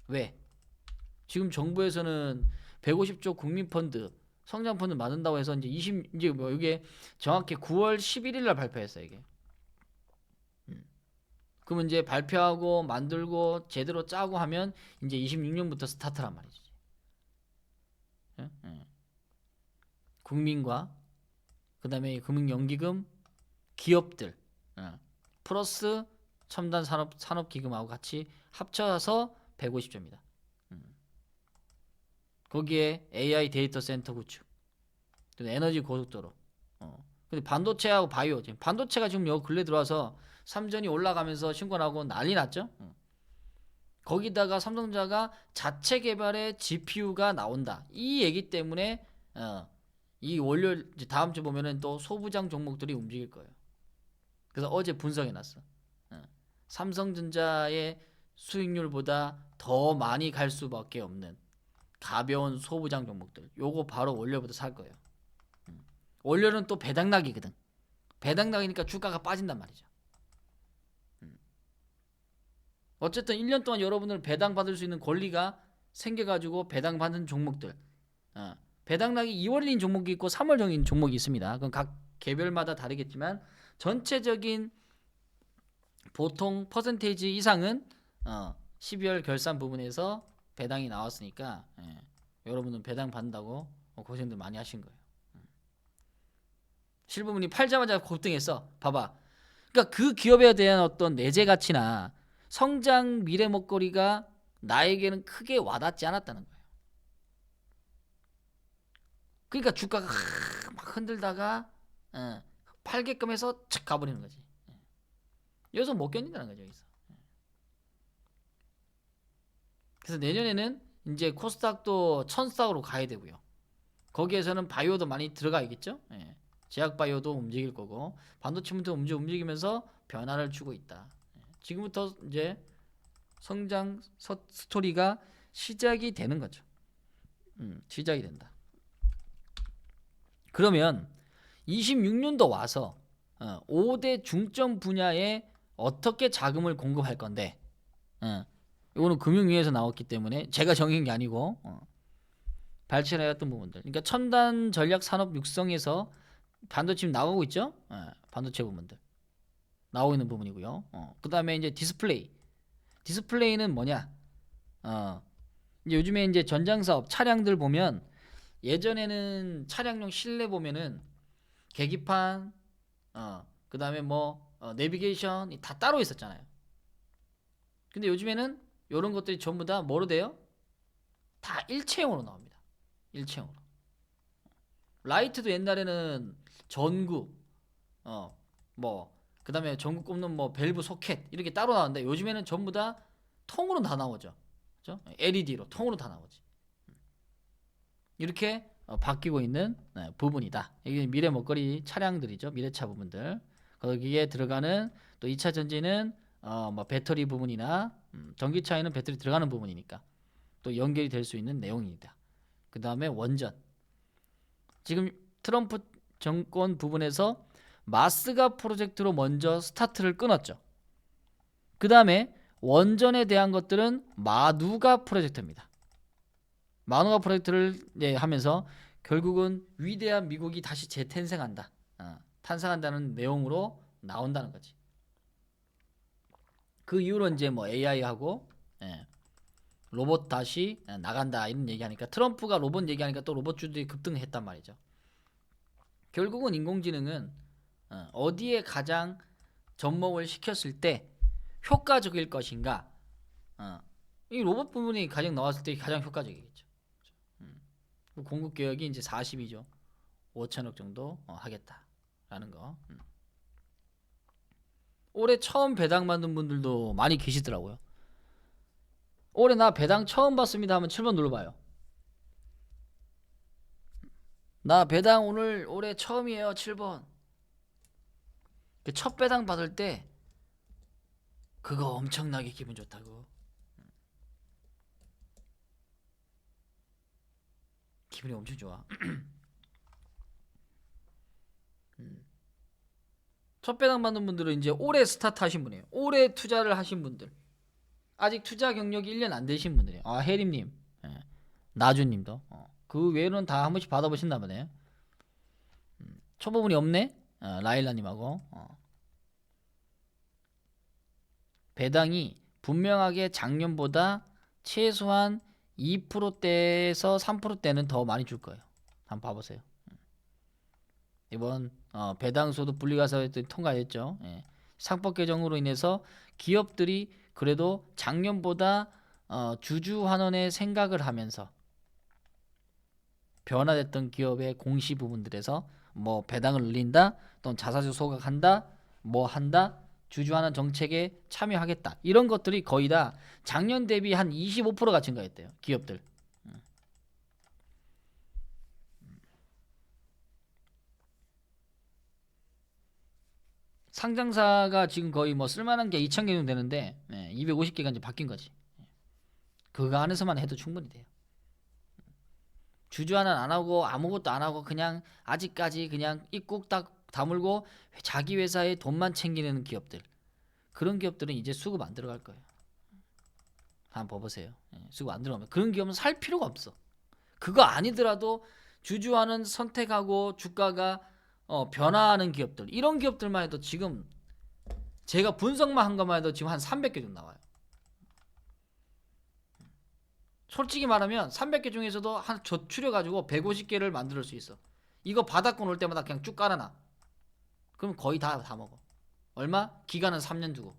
왜? 지금 정부에서는 150조 국민펀드 성장펀드 만든다고 해서 이제 뭐 이게 정확히 9월 11일 날 발표했어요. 이게. 그러면 이제 발표하고 만들고 제대로 짜고 하면 이제 26년부터 스타트란 말이지. 국민과 그 다음에 금융연기금 기업들 플러스 첨단 산업기금하고 같이 합쳐서 150조입니다. 거기에 AI 데이터 센터 구축, 에너지 고속도로, 근데 반도체하고 바이오, 지금 반도체가 지금 요 근래 들어와서 삼전이 올라가면서 신고 나고 난리 났죠. 거기다가 삼성전자가 자체 개발의 GPU가 나온다. 이 얘기 때문에 이 월요일 다음 주 보면은 또 소부장 종목들이 움직일 거예요. 그래서 어제 분석해 놨어. 삼성전자의 수익률보다 더 많이 갈 수밖에 없는 가벼운 소부장 종목들. 요거 바로 월요일부터 살 거예요. 월요일은 또 배당락이거든. 배당락이니까 주가가 빠진단 말이죠. 어쨌든 1년 동안 여러분들 배당 받을 수 있는 권리가 생겨가지고 배당 받는 종목들. 배당락이 2월인 종목이 있고 3월적인 종목이 있습니다. 그건 각 개별마다 다르겠지만 전체적인 보통 퍼센테이지 이상은 12월 결산 부분에서 배당이 나왔으니까 여러분은 배당 받는다고 고생들 많이 하신 거예요. 실부분이 팔자마자 급등했어. 봐봐. 그러니까 그 기업에 대한 어떤 내재 가치나 성장 미래 먹거리가 나에게는 크게 와닿지 않았다는 거예요. 그러니까 주가가 막 흔들다가 팔게끔 해서 착 가버리는 거지. 여기서 못 견딘다는 거죠. 여기서. 그래서 내년에는 이제 코스닥도 1000스닥으로 가야 되고요. 거기에서는 바이오도 많이 들어가 있겠죠. 제약 바이오도 움직일 거고 반도체부터 움직이면서 변화를 주고 있다. 지금부터 이제 성장 스토리가 시작이 되는 거죠. 시작이 된다. 그러면 26년도 와서 5대 중점 분야에 어떻게 자금을 공급할 건데 이거는 금융위에서 나왔기 때문에 제가 정한 게 아니고 발췌를 해왔던 부분들. 그러니까 첨단 전략 산업 육성에서 반도체 지금 나오고 있죠. 반도체 부분들 나오고 있는 부분이고요. 그 다음에 이제 디스플레이는 뭐냐? 이제 요즘에 이제 전장사업 차량들 보면 예전에는 차량용 실내 보면은 계기판, 그 다음에 뭐 내비게이션 다 따로 있었잖아요. 근데 요즘에는 이런 것들이 전부 다 뭐로 돼요? 다 일체형으로 나옵니다. 일체형으로. 라이트도 옛날에는 전구, 뭐 그 다음에 전구 꼽는 뭐 밸브 소켓 이렇게 따로 나왔는데 요즘에는 전부 다 통으로 다 나오죠. 그렇죠? LED로 통으로 다 나오지. 이렇게 바뀌고 있는 부분이다. 이게 미래 먹거리 차량들이죠. 미래차 부분들. 거기에 들어가는 또 2차 전지는 뭐 배터리 부분이나 전기차에는 배터리 들어가는 부분이니까 또 연결이 될 수 있는 내용입니다. 그 다음에 원전. 지금 트럼프 정권 부분에서 마스가 프로젝트로 먼저 스타트를 끊었죠. 그 다음에 원전에 대한 것들은 마누가 프로젝트입니다. 마누가 프로젝트를 하면서 결국은 위대한 미국이 다시 재탄생한다. 탄생한다는 내용으로 나온다는 거지. 그 이후로 이제 뭐 AI하고 로봇 다시 나간다 이런 얘기하니까 트럼프가 로봇 얘기하니까 또 로봇주들이 급등했단 말이죠. 결국은 인공지능은 어디에 가장 접목을 시켰을 때 효과적일 것인가. 이 로봇 부분이 가장 나왔을 때 가장 효과적이겠죠. 공급 계획이 이제 42조 5천억 정도 하겠다라는 거. 올해 처음 배당 받는 분들도 많이 계시더라고요. 올해 나 배당 처음 받습니다 하면 7번 눌러봐요. 나 배당 올해 처음이에요. 7번. 첫 배당 받을 때 그거 엄청나게 기분 좋다고. 기분이 엄청 좋아. 첫 배당 받는 분들은 이제 올해 스타트 하신 분이에요. 올해 투자를 하신 분들. 아직 투자 경력이 1년 안 되신 분들이에요. 혜림님, 나주님도. 그 외에는 다 한 번씩 받아보신다 보네. 초보분이 없네. 라일라님하고. 배당이 분명하게 작년보다 최소한 2%대에서 3%대는 더 많이 줄 거예요. 한번 봐보세요. 이번 배당소득 분리과세 통과했죠. 상법 개정으로 인해서 기업들이 그래도 작년보다 주주환원의 생각을 하면서 변화됐던 기업의 공시 부분들에서 뭐 배당을 늘린다 또는 자사주 소각한다 뭐 한다 주주환원 정책에 참여하겠다. 이런 것들이 거의 다 작년 대비 한 25%가 증가했대요. 기업들. 상장사가 지금 거의 뭐 쓸만한 게 2,000개 정도 되는데 250개가 이제 바뀐 거지. 그거 안에서만 해도 충분히 돼요. 주주환원 안 하고 아무것도 안 하고 그냥 아직까지 그냥 입국 딱 다물고 자기 회사에 돈만 챙기는 기업들, 그런 기업들은 이제 수급 안 들어갈 거예요. 한번 봐보세요. 수급 안 들어가면 그런 기업은 살 필요가 없어. 그거 아니더라도 주주환원 선택하고 주가가 변화하는 기업들, 이런 기업들만 해도 지금 제가 분석만 한 것만 해도 지금 한 300개 정도 나와요. 솔직히 말하면 300개 중에서도 한 저출해가지고 150개를 만들 수 있어. 이거 바닥권 올 때마다 그냥 쭉 깔아놔. 그럼 거의 다 먹어. 얼마? 기간은 3년 두고.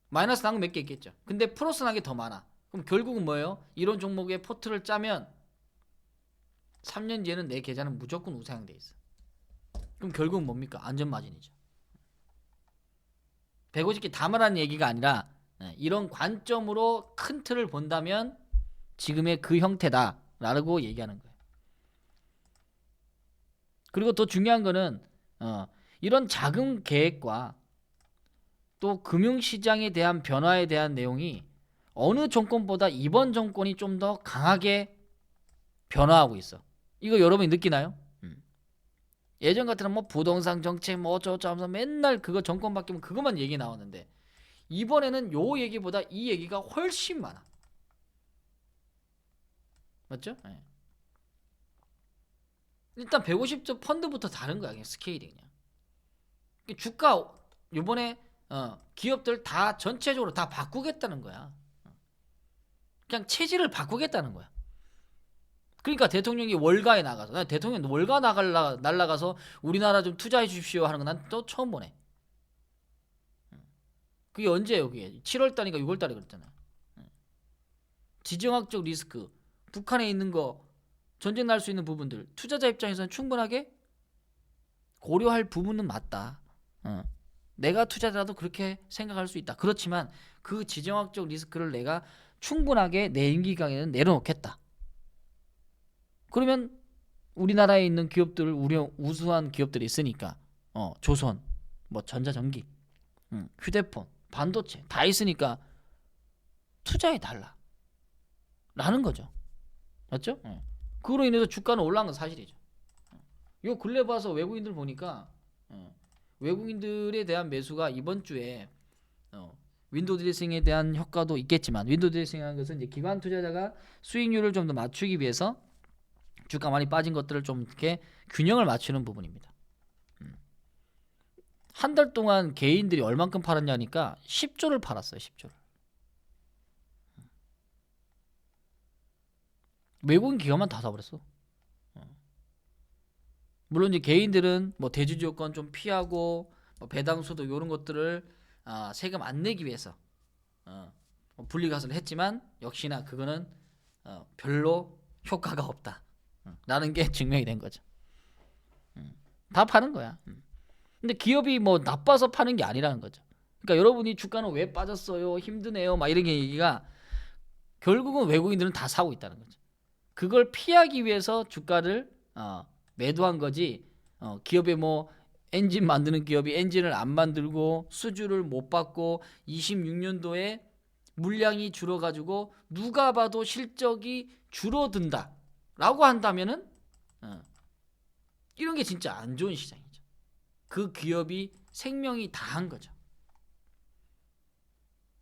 마이너스 난 거 몇 개 있겠죠. 근데 플러스 난 게 더 많아. 그럼 결국은 뭐예요? 이런 종목의 포트를 짜면 3년 뒤에는 내 계좌는 무조건 우상향돼 있어. 그럼 결국은 뭡니까? 안전마진이죠. 150개 다 말하는 얘기가 아니라 이런 관점으로 큰 틀을 본다면 지금의 그 형태다라고 얘기하는 거예요. 그리고 더 중요한 거는 이런 자금 계획과 또 금융시장에 대한 변화에 대한 내용이 어느 정권보다 이번 정권이 좀 더 강하게 변화하고 있어. 이거 여러분이 느끼나요? 예전 같으면 뭐 부동산 정책 뭐 어쩌고저쩌고 하면서 맨날 그거 정권 바뀌면 그것만 얘기 나왔는데 이번에는 요 얘기보다 이 얘기가 훨씬 많아. 맞죠? 네. 일단 150조 펀드부터 다른 거야. 그냥 스케일이 그냥. 주가 요번에 기업들 다 전체적으로 다 바꾸겠다는 거야. 그냥 체질을 바꾸겠다는 거야. 그러니까 대통령이 월가에 나가서, 난 대통령 월가 날라가서 우리나라 좀 투자해 주십시오 하는 건 난 또 처음 보네. 그게 언제예요? 그게 7월달인가 6월달에 그랬잖아. 지정학적 리스크, 북한에 있는 거, 전쟁 날 수 있는 부분들, 투자자 입장에서는 충분하게 고려할 부분은 맞다. 내가 투자자라도 그렇게 생각할 수 있다. 그렇지만 그 지정학적 리스크를 내가 충분하게 내 임기강에는 내려놓겠다. 그러면 우리나라에 있는 기업들, 우수한 기업들이 있으니까 조선, 뭐 전자전기, 휴대폰, 반도체 다 있으니까 투자해 달라 라는 거죠. 맞죠? 그로 인해서 주가는 올라간 건 사실이죠. 요 근래 봐서 외국인들 보니까 외국인들에 대한 매수가 이번 주에 윈도우 드레싱에 대한 효과도 있겠지만, 윈도우 드레싱이라는 것은 이제 기관 투자자가 수익률을 좀 더 맞추기 위해서 주가 많이 빠진 것들을 좀 이렇게 균형을 맞추는 부분입니다. 한 달 동안 개인들이 얼만큼 팔았냐니까 10조를 팔았어요. 10조를. 외국인 기관만 다 사버렸어. 물론 이제 개인들은 뭐 대주주 요건 좀 피하고 뭐 배당수도 이런 것들을 세금 안 내기 위해서 분리가설을 했지만 역시나 그거는 별로 효과가 없다 라는 게 증명이 된 거죠. 다 파는 거야. 근데 기업이 뭐 나빠서 파는 게 아니라는 거죠. 그러니까 여러분이 주가는 왜 빠졌어요, 힘드네요 막 이런 얘기가 결국은 외국인들은 다 사고 있다는 거죠. 그걸 피하기 위해서 주가를 매도한 거지. 기업에 뭐 엔진 만드는 기업이 엔진을 안 만들고 수주를 못 받고 26년도에 물량이 줄어가지고 누가 봐도 실적이 줄어든다 라고 한다면은 이런 게 진짜 안 좋은 시장이죠. 그 기업이 생명이 다한 거죠.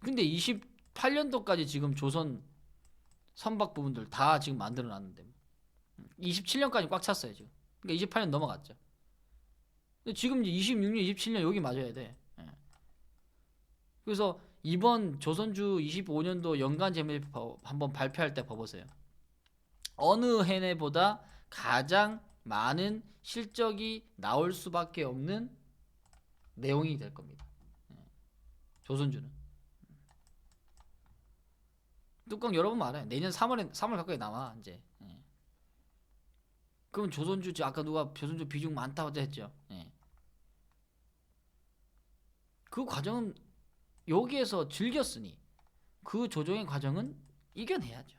근데 28년도까지 지금 조선 선박 부분들 다 지금 만들어 놨는데 27년까지 꽉 찼어요 지금. 그러니까 28년 넘어갔죠. 근데 지금 이제 26년, 27년 여기 맞아야 돼. 그래서 이번 조선주 25년도 연간 재무 한번 발표할 때 봐보세요. 어느 해내보다 가장 많은 실적이 나올 수밖에 없는 내용이 될 겁니다. 조선주는 뚜껑 열어보면 알아요. 내년 3월 가까이 나와 이제. 그럼 조선주 아까 누가 조선주 비중 많다고 했죠. 그 과정은 여기에서 즐겼으니 그 조정의 과정은 이겨내야죠.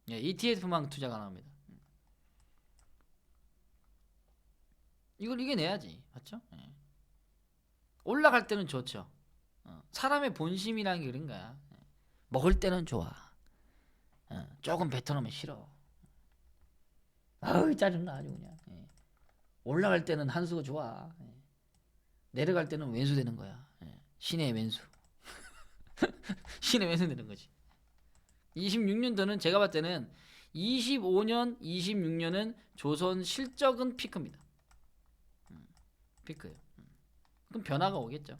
예, ETF만 투자가 나옵니다. 이걸 이겨내야지, 맞죠? 예. 올라갈 때는 좋죠. 사람의 본심이라는 게 그런 거야. 먹을 때는 좋아. 조금 뱉어놓으면 싫어. 아우 짜증나 아주 그냥. 예. 올라갈 때는 한수가 좋아. 예. 내려갈 때는 왼수 되는 거야. 예. 신의 왼수. 신의 왼수 되는 거지. 26년도는 제가 봤을 때는 25년, 26년은 조선 실적은 피크입니다. 피크예요. 그럼 변화가 오겠죠.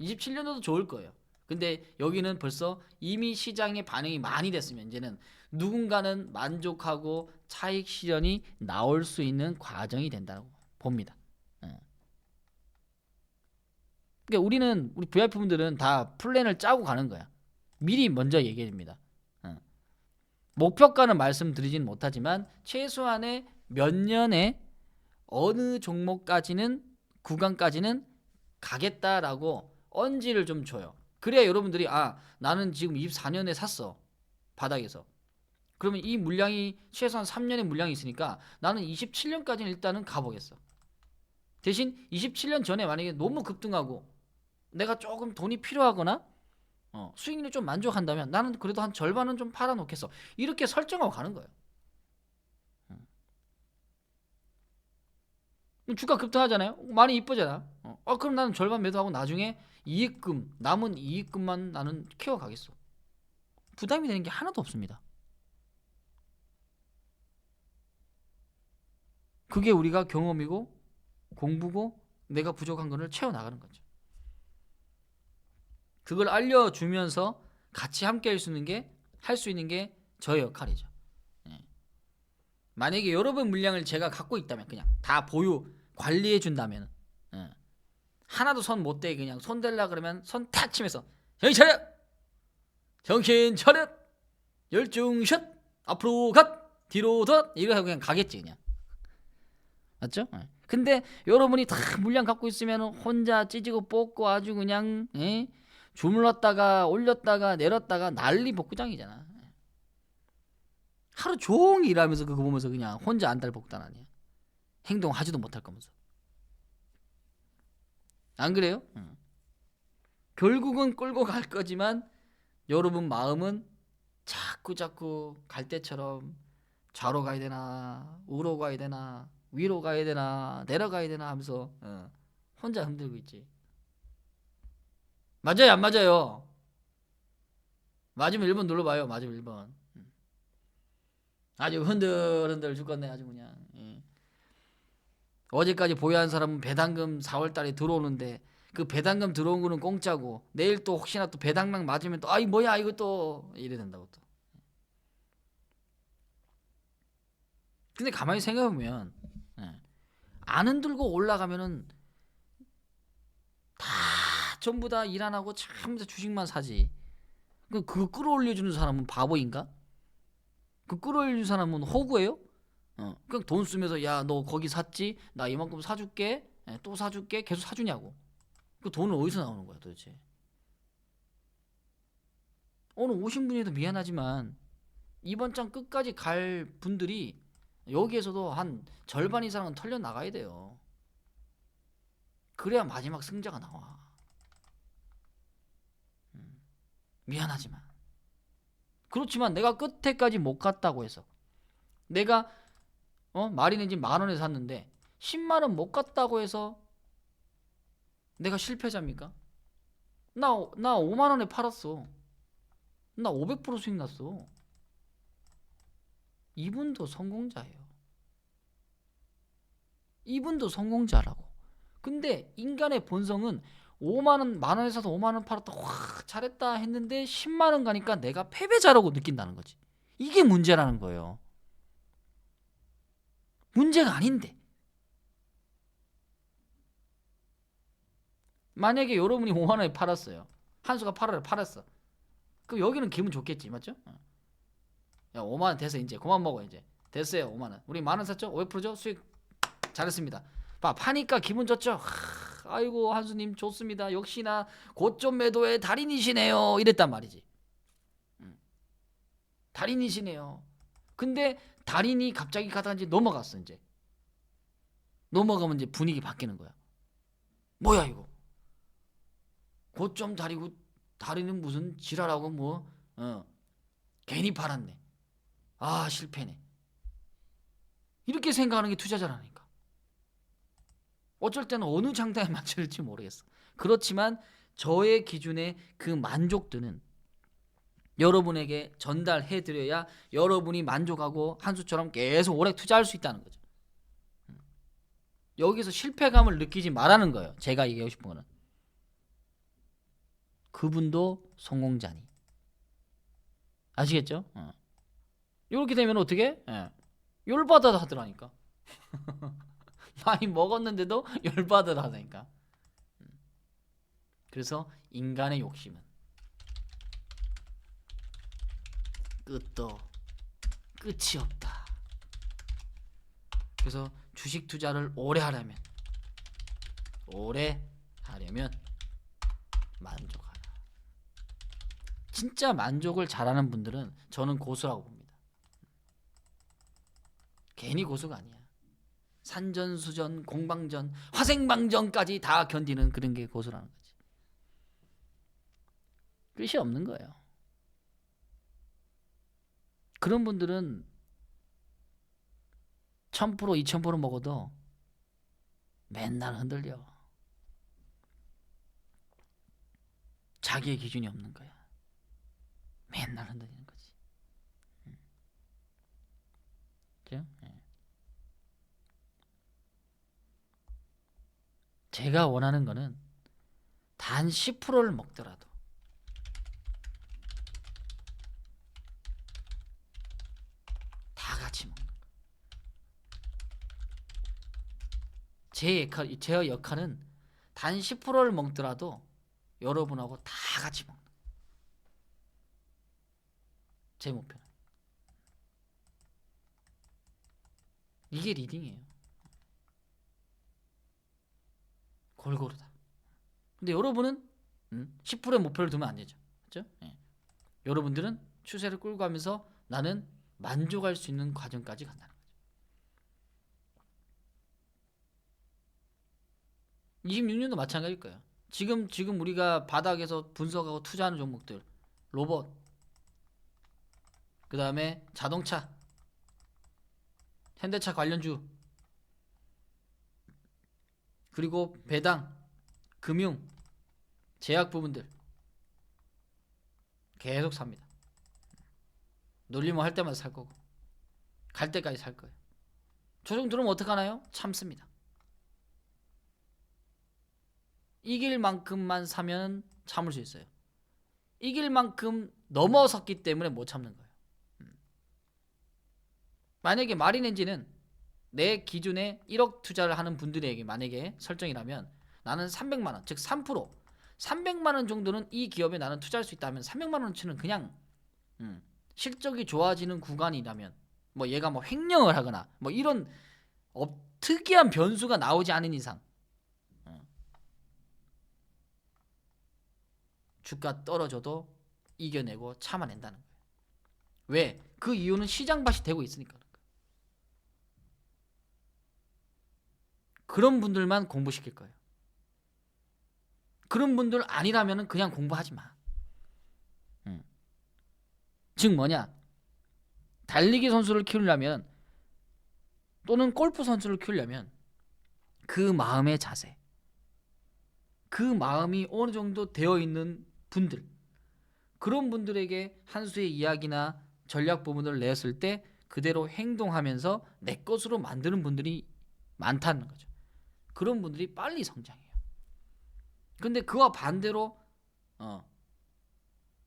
27년도도 좋을 거예요. 근데 여기는 벌써 이미 시장의 반응이 많이 됐으면 이제는 누군가는 만족하고 차익 실현이 나올 수 있는 과정이 된다고 봅니다. 그러니까 우리 VIP 분들은 다 플랜을 짜고 가는 거야. 미리 먼저 얘기해 줍니다. 목표가는 말씀드리진 못하지만 최소한의 몇 년에 어느 종목까지는 구간까지는 가겠다라고 언지를 좀 줘요. 그래야 여러분들이 나는 지금 24년에 샀어. 바닥에서. 그러면 이 물량이 최소한 3년의 물량이 있으니까 나는 27년까지는 일단은 가보겠어. 대신 27년 전에 만약에 너무 급등하고 내가 조금 돈이 필요하거나 수익률이 좀 만족한다면 나는 그래도 한 절반은 좀 팔아놓겠어. 이렇게 설정하고 가는 거예요. 주가 급등하잖아요. 많이 이쁘잖아. 그럼 나는 절반 매도하고 나중에 이익금, 남은 이익금만 나는 키워가겠어. 부담이 되는 게 하나도 없습니다. 그게 우리가 경험이고 공부고 내가 부족한 거를 채워나가는 거죠. 그걸 알려주면서 같이 함께 할 수 있는 게 저의 역할이죠. 만약에 여러분 물량을 제가 갖고 있다면 그냥 다 보유 관리해 준다면 하나도 손 못 대게 그냥 손 대려 그러면 손 탁 치면서 정신 차려! 정신 차려! 열중샷! 앞으로 갓! 뒤로 덧! 이거 하고 그냥 가겠지 그냥. 맞죠? 근데 여러분이 다 물량 갖고 있으면 혼자 찌지고 뽑고 아주 그냥 주물렀다가 올렸다가 내렸다가 난리 복구장이잖아. 하루 종일 일하면서 그거 보면서 그냥 혼자 안달복달 아니야. 행동하지도 못할 거면서. 안 그래요? 결국은 끌고 갈 거지만 여러분 마음은 자꾸 갈 때처럼 좌로 가야 되나 우로 가야 되나 위로 가야 되나 내려가야 되나 하면서 혼자 흔들고 있지. 맞아요 안 맞아요? 맞으면 1번 눌러봐요. 맞으면 1번. 아주 흔들흔들 죽겠네 아주 그냥. 어제까지 보유한 사람은 배당금 4월달에 들어오는데 그 배당금 들어온 거는 공짜고 내일 또 혹시나 또 배당락 맞으면 또 아이 뭐야 이거 또 이래 된다고 또. 근데 가만히 생각해보면 안 흔들고 올라가면은 다 전부 다 일 안 하고 전부 다 주식만 사지. 그거 끌어올려주는 사람은 바보인가? 그 끌어올려주는 사람은 호구예요? 그냥 돈 쓰면서 야 너 거기 샀지? 나 이만큼 사줄게. 또 사줄게. 계속 사주냐고. 그 돈은 어디서 나오는 거야 도대체? 오늘 오신 분에도 미안하지만 이번 장 끝까지 갈 분들이 여기에서도 한 절반 이상은 털려 나가야 돼요. 그래야 마지막 승자가 나와. 미안하지만 그렇지만 내가 끝에까지 못 갔다고 해서 내가 마리는 집 10,000원에 샀는데 10만원 못 갔다고 해서 내가 실패자입니까? 나 5만원에 팔았어. 나 500% 수익 났어. 이분도 성공자예요. 이분도 성공자라고. 근데 인간의 본성은 5만원 만원에 사서 5만원 팔았다 와 잘했다 했는데 10만원 가니까 내가 패배자라고 느낀다는 거지. 이게 문제라는 거예요. 문제가 아닌데 만약에 여러분이 5만원에 팔았어요. 한수가 8월에 팔았어. 그럼 여기는 기분 좋겠지 맞죠? 야 5만원 됐어 이제 그만 먹어 이제 됐어요 5만원 우리 만원 샀죠? 500%죠? 수익 잘했습니다. 파니까 기분 좋죠? 아이고 한수님 좋습니다. 역시나 고점 매도의 달인이시네요. 이랬단 말이지. 달인이시네요. 근데 달인이 갑자기 가다가 이제 넘어갔어. 이제 넘어가면 이제 분위기 바뀌는 거야. 뭐야 이거? 고점 달이고 달인은 무슨 지랄하고 뭐 괜히 팔았네. 아 실패네. 이렇게 생각하는 게 투자자라니까. 어쩔 때는 어느 장단에 맞춰야 될지 모르겠어. 그렇지만 저의 기준에 그 만족도는 여러분에게 전달해드려야 여러분이 만족하고 한수처럼 계속 오래 투자할 수 있다는 거죠. 여기서 실패감을 느끼지 말라는 거예요. 제가 얘기하고 싶은 거는. 그분도 성공자니. 아시겠죠? 이렇게 되면 어떻게? 열받아 하더라니까. 많이 먹었는데도 열받아 하다니까. 그래서 인간의 욕심은 끝도 끝이 없다. 그래서 주식 투자를 오래 하려면 만족하라. 진짜 만족을 잘하는 분들은 저는 고수라고 봅니다. 괜히 고수가 아니야. 산전수전, 공방전, 화생방전까지 다 견디는 그런 게 고수라는 거지. 끝이 없는 거예요. 그런 분들은 1000%, 2000% 먹어도 맨날 흔들려. 자기의 기준이 없는 거야. 맨날 흔들리는 거지. 그죠? 제가 원하는 거는 단 10%를 먹더라도 다 같이 먹는 거예요. 제 역할은 단 10%를 먹더라도 여러분하고 다 같이 먹는 거예요. 제 목표는. 이게 리딩이에요. 골고루다. 근데 여러분은 10%의 목표를 두면 안 되죠. 그렇죠? 여러분들은 추세를 끌고 가면서 나는 만족할 수 있는 과정까지 간다는 거죠. 26년도 마찬가지일 거예요. 지금 우리가 바닥에서 분석하고 투자하는 종목들, 로봇, 그 다음에 자동차, 현대차 관련주, 그리고 배당, 금융, 제약 부분들 계속 삽니다. 놀리면 할 때마다 살 거고 갈 때까지 살 거예요. 조정 들으면 어떡하나요? 참습니다. 이길 만큼만 사면 참을 수 있어요. 이길 만큼 넘어섰기 때문에 못 참는 거예요. 만약에 마린엔진은 내 기준에 1억 투자를 하는 분들에게 만약에 설정이라면 나는 300만원, 즉 3%, 300만원 정도는 이 기업에 나는 투자할 수 있다면 300만원치는 그냥 실적이 좋아지는 구간이라면 뭐 얘가 뭐 횡령을 하거나 뭐 이런 특이한 변수가 나오지 않은 이상 주가 떨어져도 이겨내고 참아낸다는 거예요. 왜? 그 이유는 시장밭이 되고 있으니까. 그런 분들만 공부시킬 거예요. 그런 분들 아니라면 그냥 공부하지 마. 즉 뭐냐? 달리기 선수를 키우려면 또는 골프 선수를 키우려면 그 마음의 자세, 그 마음이 어느 정도 되어 있는 분들, 그런 분들에게 한 수의 이야기나 전략 부분을 냈을 때 그대로 행동하면서 내 것으로 만드는 분들이 많다는 거죠. 그런 분들이 빨리 성장해요. 근데 그와 반대로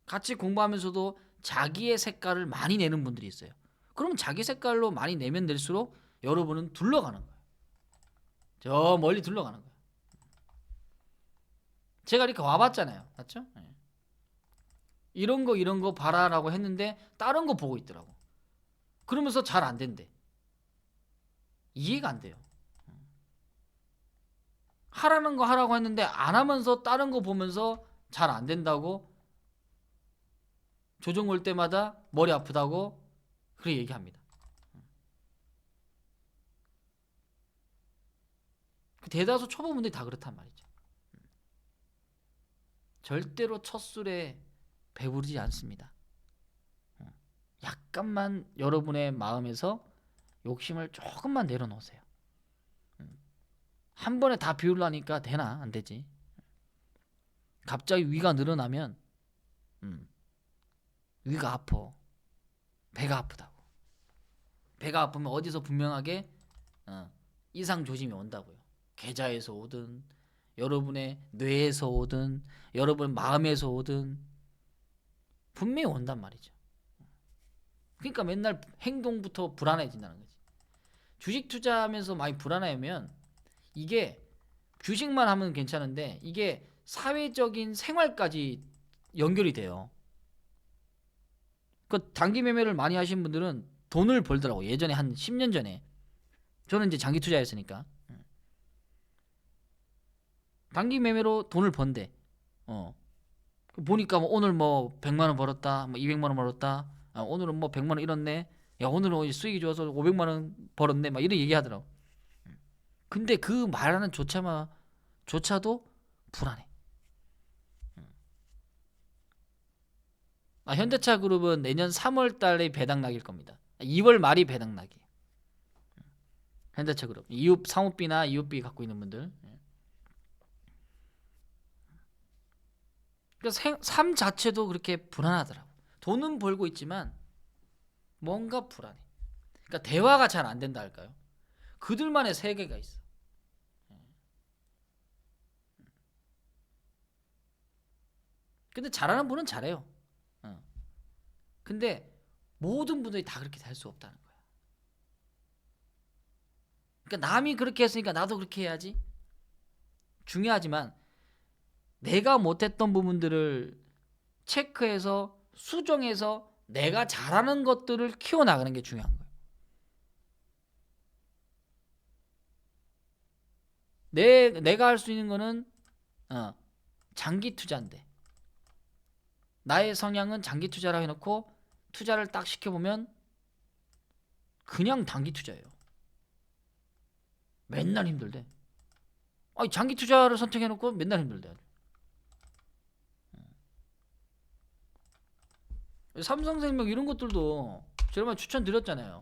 같이 공부하면서도 자기의 색깔을 많이 내는 분들이 있어요. 그러면 자기 색깔로 많이 내면 낼수록 여러분은 둘러가는 거예요. 저 멀리 둘러가는 거예요. 제가 이렇게 와봤잖아요. 맞죠? 이런 거 봐라라고 했는데 다른 거 보고 있더라고. 그러면서 잘 안 된대. 이해가 안 돼요. 하라는 거 하라고 했는데 안 하면서 다른 거 보면서 잘 안 된다고 조정 올 때마다 머리 아프다고 그렇게 얘기합니다. 대다수 초보분들이 다 그렇단 말이죠. 절대로 첫 술에 배부르지 않습니다. 약간만 여러분의 마음에서 욕심을 조금만 내려놓으세요. 한 번에 다 비우려니까 되나? 안 되지. 갑자기 위가 늘어나면 위가 아파. 배가 아프다고. 배가 아프면 어디서 분명하게 이상 조짐이 온다고요. 계좌에서 오든 여러분의 뇌에서 오든 여러분 마음에서 오든 분명히 온단 말이죠. 그러니까 맨날 행동부터 불안해진다는 거지. 주식 투자하면서 많이 불안하면 이게 주식만 하면 괜찮은데 이게 사회적인 생활까지 연결이 돼요. 그 단기 매매를 많이 하신 분들은 돈을 벌더라고. 예전에 한 10년 전에. 저는 이제 장기 투자했으니까. 단기 매매로 돈을 번대. 보니까 뭐 오늘 뭐 100만 원 벌었다. 뭐 200만 원 벌었다. 오늘은 뭐 100만 원 잃었네. 야, 오늘은 수익이 좋아서 500만 원 벌었네. 막 이런 얘기 하더라고. 근데 그 말하는 조차도 불안해. 현대차 그룹은 내년 3월 달에 배당 낙일 겁니다. 2월 말이 배당 낙이에요. 현대차 그룹. 이웃 상호비나 이웃비 갖고 있는 분들. 그러니까 삶 자체도 그렇게 불안하더라고. 돈은 벌고 있지만 뭔가 불안해. 그러니까 대화가 잘 안 된다 할까요? 그들만의 세계가 있어. 근데 잘하는 분은 잘해요. 근데 모든 분들이 다 그렇게 될 수 없다는 거야. 그러니까 남이 그렇게 했으니까 나도 그렇게 해야지. 중요하지만 내가 못했던 부분들을 체크해서 수정해서 내가 잘하는 것들을 키워나가는 게 중요한 거예요. 내가 할 수 있는 거는 장기 투자인데 나의 성향은 장기 투자라 해놓고 투자를 딱 시켜보면 그냥 단기 투자예요. 맨날 힘들대. 아니, 장기 투자를 선택해놓고 맨날 힘들대. 삼성생명 이런 것들도 제가 추천드렸잖아요.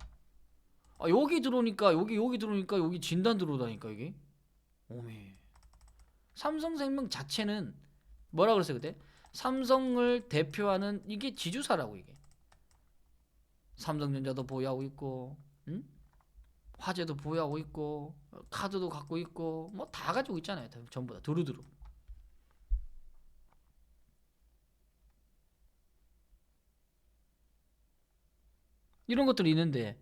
여기 들어오니까 여기 들어오니까 여기 진단 들어오다니까 이게. 오메. 삼성생명 자체는 뭐라 그랬어요 그때? 삼성을 대표하는 이게 지주사라고 이게. 삼성전자도 보유하고 있고, 화재도 보유하고 있고, 카드도 갖고 있고, 뭐 다 가지고 있잖아요. 전부 다 두루두루. 이런 것들이 있는데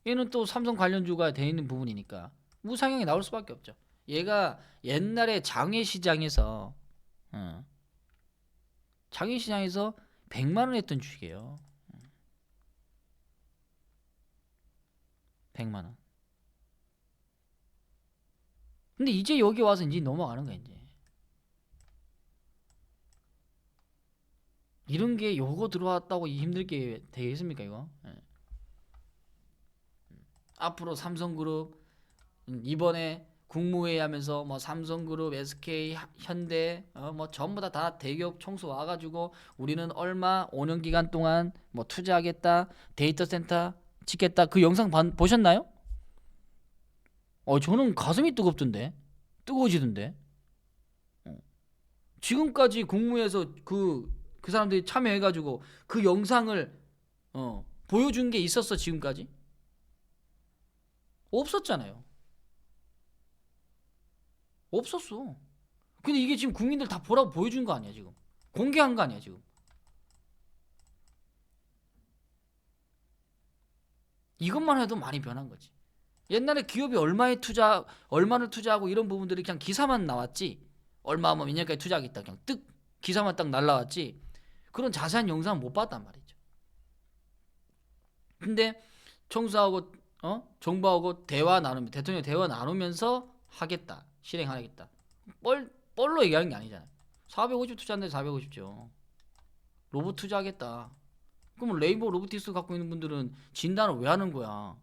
얘는 또 삼성 관련주가 돼 있는 부분이니까 우상향이 나올 수밖에 없죠. 얘가 옛날에 장외시장에서 장외시장에서 100만 원 했던 주식이에요. 100만 원. 근데 이제 여기 와서 이제 넘어가는 거야 이제. 이런 게 요거 들어왔다고 힘들게 되겠습니까 이거? 앞으로 삼성그룹 이번에 국무회의 하면서 뭐 삼성그룹, SK, 현대 뭐 전부 다 대기업 총수 와가지고 우리는 얼마 5년 기간 동안 뭐 투자하겠다, 데이터 센터 짓겠다. 그 영상 보셨나요? 저는 가슴이 뜨겁던데, 뜨거워지던데. 지금까지 국무회에서 그 사람들이 참여해가지고 그 영상을 보여준 게 있었어 지금까지? 없었잖아요. 없었어. 근데 이게 지금 국민들 다 보라고 보여준 거 아니야 지금? 공개한 거 아니야 지금? 이것만 해도 많이 변한 거지. 옛날에 기업이 얼마를 투자하고 이런 부분들이 그냥 기사만 나왔지. 얼마 몇 년까지 투자하겠다 그냥 뜩 기사만 딱 날라왔지. 그런 자세한 영상 못 봤단 말이죠. 근데 청수하고 정부하고 대화 나누면 대통령 대화 나누면서 하겠다. 실행하겠다. 뻘로 얘기하는 게 아니잖아요. 450 투자한데 450죠. 로봇 투자하겠다. 그럼 레인보우 로보틱스 갖고 있는 분들은 진단을 왜 하는 거야?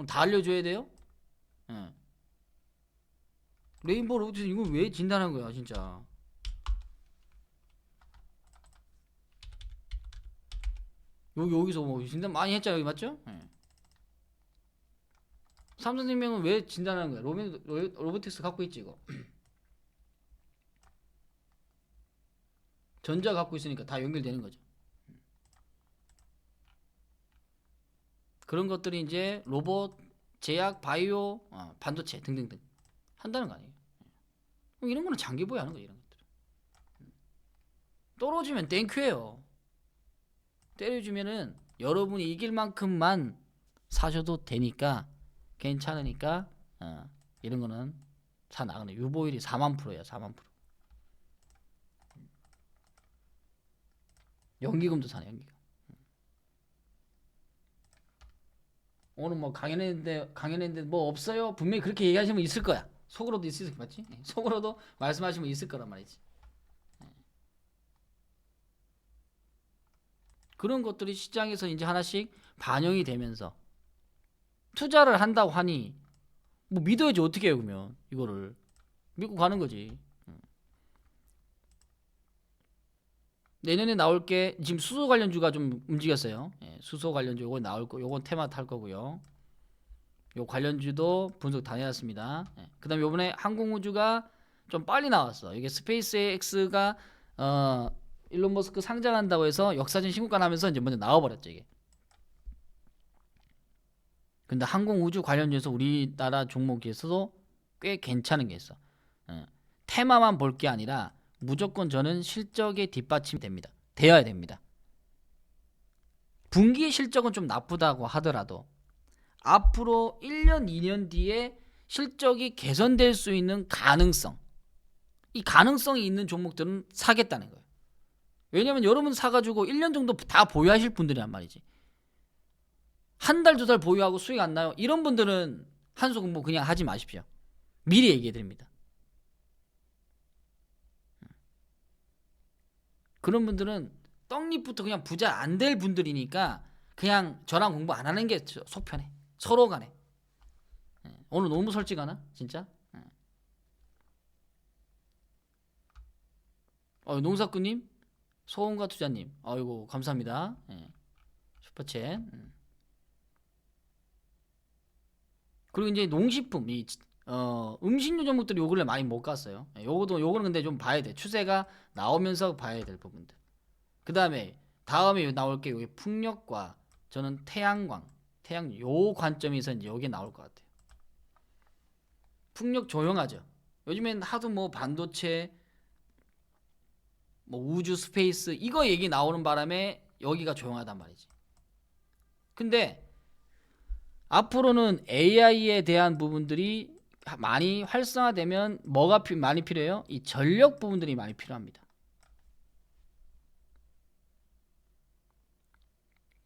다 알려줘야 돼요? 예. 레인보우 로보틱스 이거 왜 진단한 거야, 진짜? 여기서 뭐 진단 많이 했잖아, 여기 맞죠? 예. 삼성생명은 왜 진단하는 거야? 로보틱스 갖고 있지 이거. 전자 갖고 있으니까 다 연결되는 거죠. 그런 것들이 이제 로봇, 제약, 바이오, 반도체 등등등 한다는 거 아니에요. 이런 거는 장기 보유하는 거예요. 이런 것들. 떨어지면 땡큐예요. 때려주면은 여러분이 이길 만큼만 사셔도 되니까 괜찮으니까 이런 거는 사 나가는 유보율이 4만 %야. 4만 %. 연기금도 사네. 연기금. 오늘 뭐 강연했는데 뭐 없어요? 분명히 그렇게 얘기하시면 있을 거야. 속으로도 있을 거 맞지? 속으로도 말씀하시면 있을 거란 말이지. 그런 것들이 시장에서 이제 하나씩 반영이 되면서 투자를 한다고 하니 뭐 믿어야지. 어떻게 해요? 그러면 이거를 믿고 가는 거지. 내년에 나올 게 지금 수소 관련주가 좀 움직였어요. 수소 관련주 요거 나올 거, 요건 테마 탈 거고요. 요 관련주도 분석 다 해놨습니다. 그다음에 요번에 항공우주가 좀 빨리 나왔어. 이게 스페이스X가 일론 머스크 상장한다고 해서 역사적 신고가 나면서 이제 먼저 나와버렸죠 이게. 근데 항공우주 관련주에서 우리나라 종목에서도 꽤 괜찮은 게 있어. 테마만 볼 게 아니라 무조건 저는 실적에 뒷받침이 됩니다. 되어야 됩니다. 분기 실적은 좀 나쁘다고 하더라도 앞으로 1년, 2년 뒤에 실적이 개선될 수 있는 가능성, 이 가능성이 있는 종목들은 사겠다는 거예요. 왜냐면 여러분 사가지고 1년 정도 다 보유하실 분들이란 말이지. 한 달, 두 달 보유하고 수익 안 나요. 이런 분들은 한수 공부 그냥 하지 마십시오. 미리 얘기해 드립니다. 그런 분들은 떡잎부터 그냥 부자 안 될 분들이니까 그냥 저랑 공부 안 하는 게 속편해. 서로 간에. 오늘 너무 솔직하나? 진짜? 농사꾼님, 소원과 투자님, 아이고 감사합니다. 슈퍼챗. 그리고 이제 농식품, 음식료 종목들이 요 근래 많이 못 갔어요. 요거는 근데 좀 봐야 돼. 추세가 나오면서 봐야 될 부분들. 그 다음에 나올 게 여기 풍력과 저는 태양 요 관점에서 이제 여기 나올 것 같아요. 풍력 조용하죠. 요즘엔 하도 뭐 반도체, 뭐 우주 스페이스 이거 얘기 나오는 바람에 여기가 조용하단 말이지. 근데 앞으로는 AI에 대한 부분들이 많이 활성화되면 뭐가 많이 필요해요? 이 전력 부분들이 많이 필요합니다.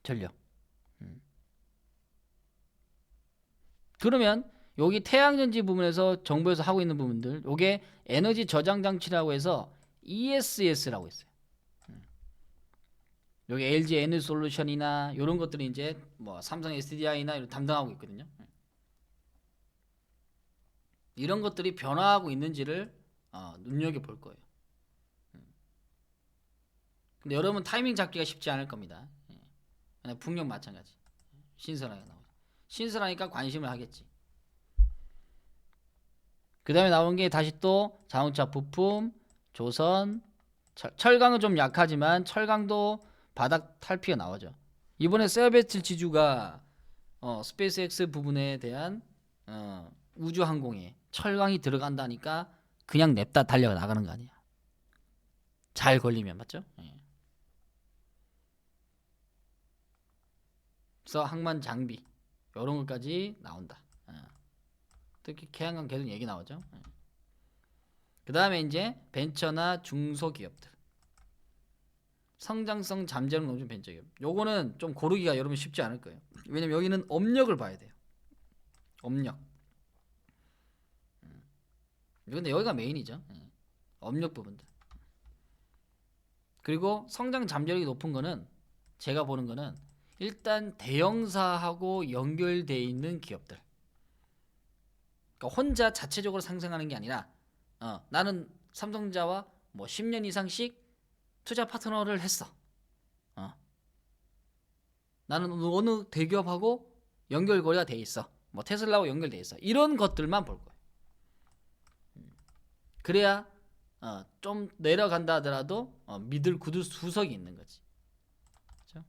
전력. 그러면 여기 태양전지 부분에서 정부에서 하고 있는 부분들, 요게 에너지 저장 장치라고 해서 ESS라고 있어요. 여기 LG 에너지 솔루션이나 이런 것들이 이제 뭐 삼성 SDI나 이런 담당하고 있거든요. 이런 것들이 변화하고 있는지를 눈여겨 볼 거예요. 근데 여러분 타이밍 잡기가 쉽지 않을 겁니다. 풍력 마찬가지. 신선하게 나오죠. 신선하니까 관심을 하겠지. 그 다음에 나온 게 다시 또 자동차 부품, 조선, 철강은 좀 약하지만 철강도 바닥 탈피가 나오죠. 이번에 세어베틀 지주가 스페이스X 부분에 대한 우주항공에 철강이 들어간다니까 그냥 냅다 달려 나가는 거 아니야. 잘 걸리면 맞죠? 그래서 항만 장비 이런 것까지 나온다. 특히 태양광 계속 얘기 나오죠. 그 다음에 이제 벤처나 중소기업들 성장성 잠재력 높은 벤처기업. 요거는 좀 고르기가 여러분 쉽지 않을 거예요. 왜냐면 여기는 업력을 봐야 돼요. 업력. 근데 여기가 메인이죠. 업력 부분들. 그리고 성장 잠재력이 높은 거는 제가 보는 거는 일단 대형사하고 연결되어 있는 기업들. 그러니까 혼자 자체적으로 상승하는 게 아니라 나는 삼성전자와 뭐 10년 이상씩 투자 파트너를 했어. 나는 어느 대기업하고 연결고리가 돼 있어. 뭐 테슬라하고 연결돼 있어. 이런 것들만 볼 거예요. 그래야 좀 내려간다 하더라도 믿을 구석이 있는 거지. 그렇죠?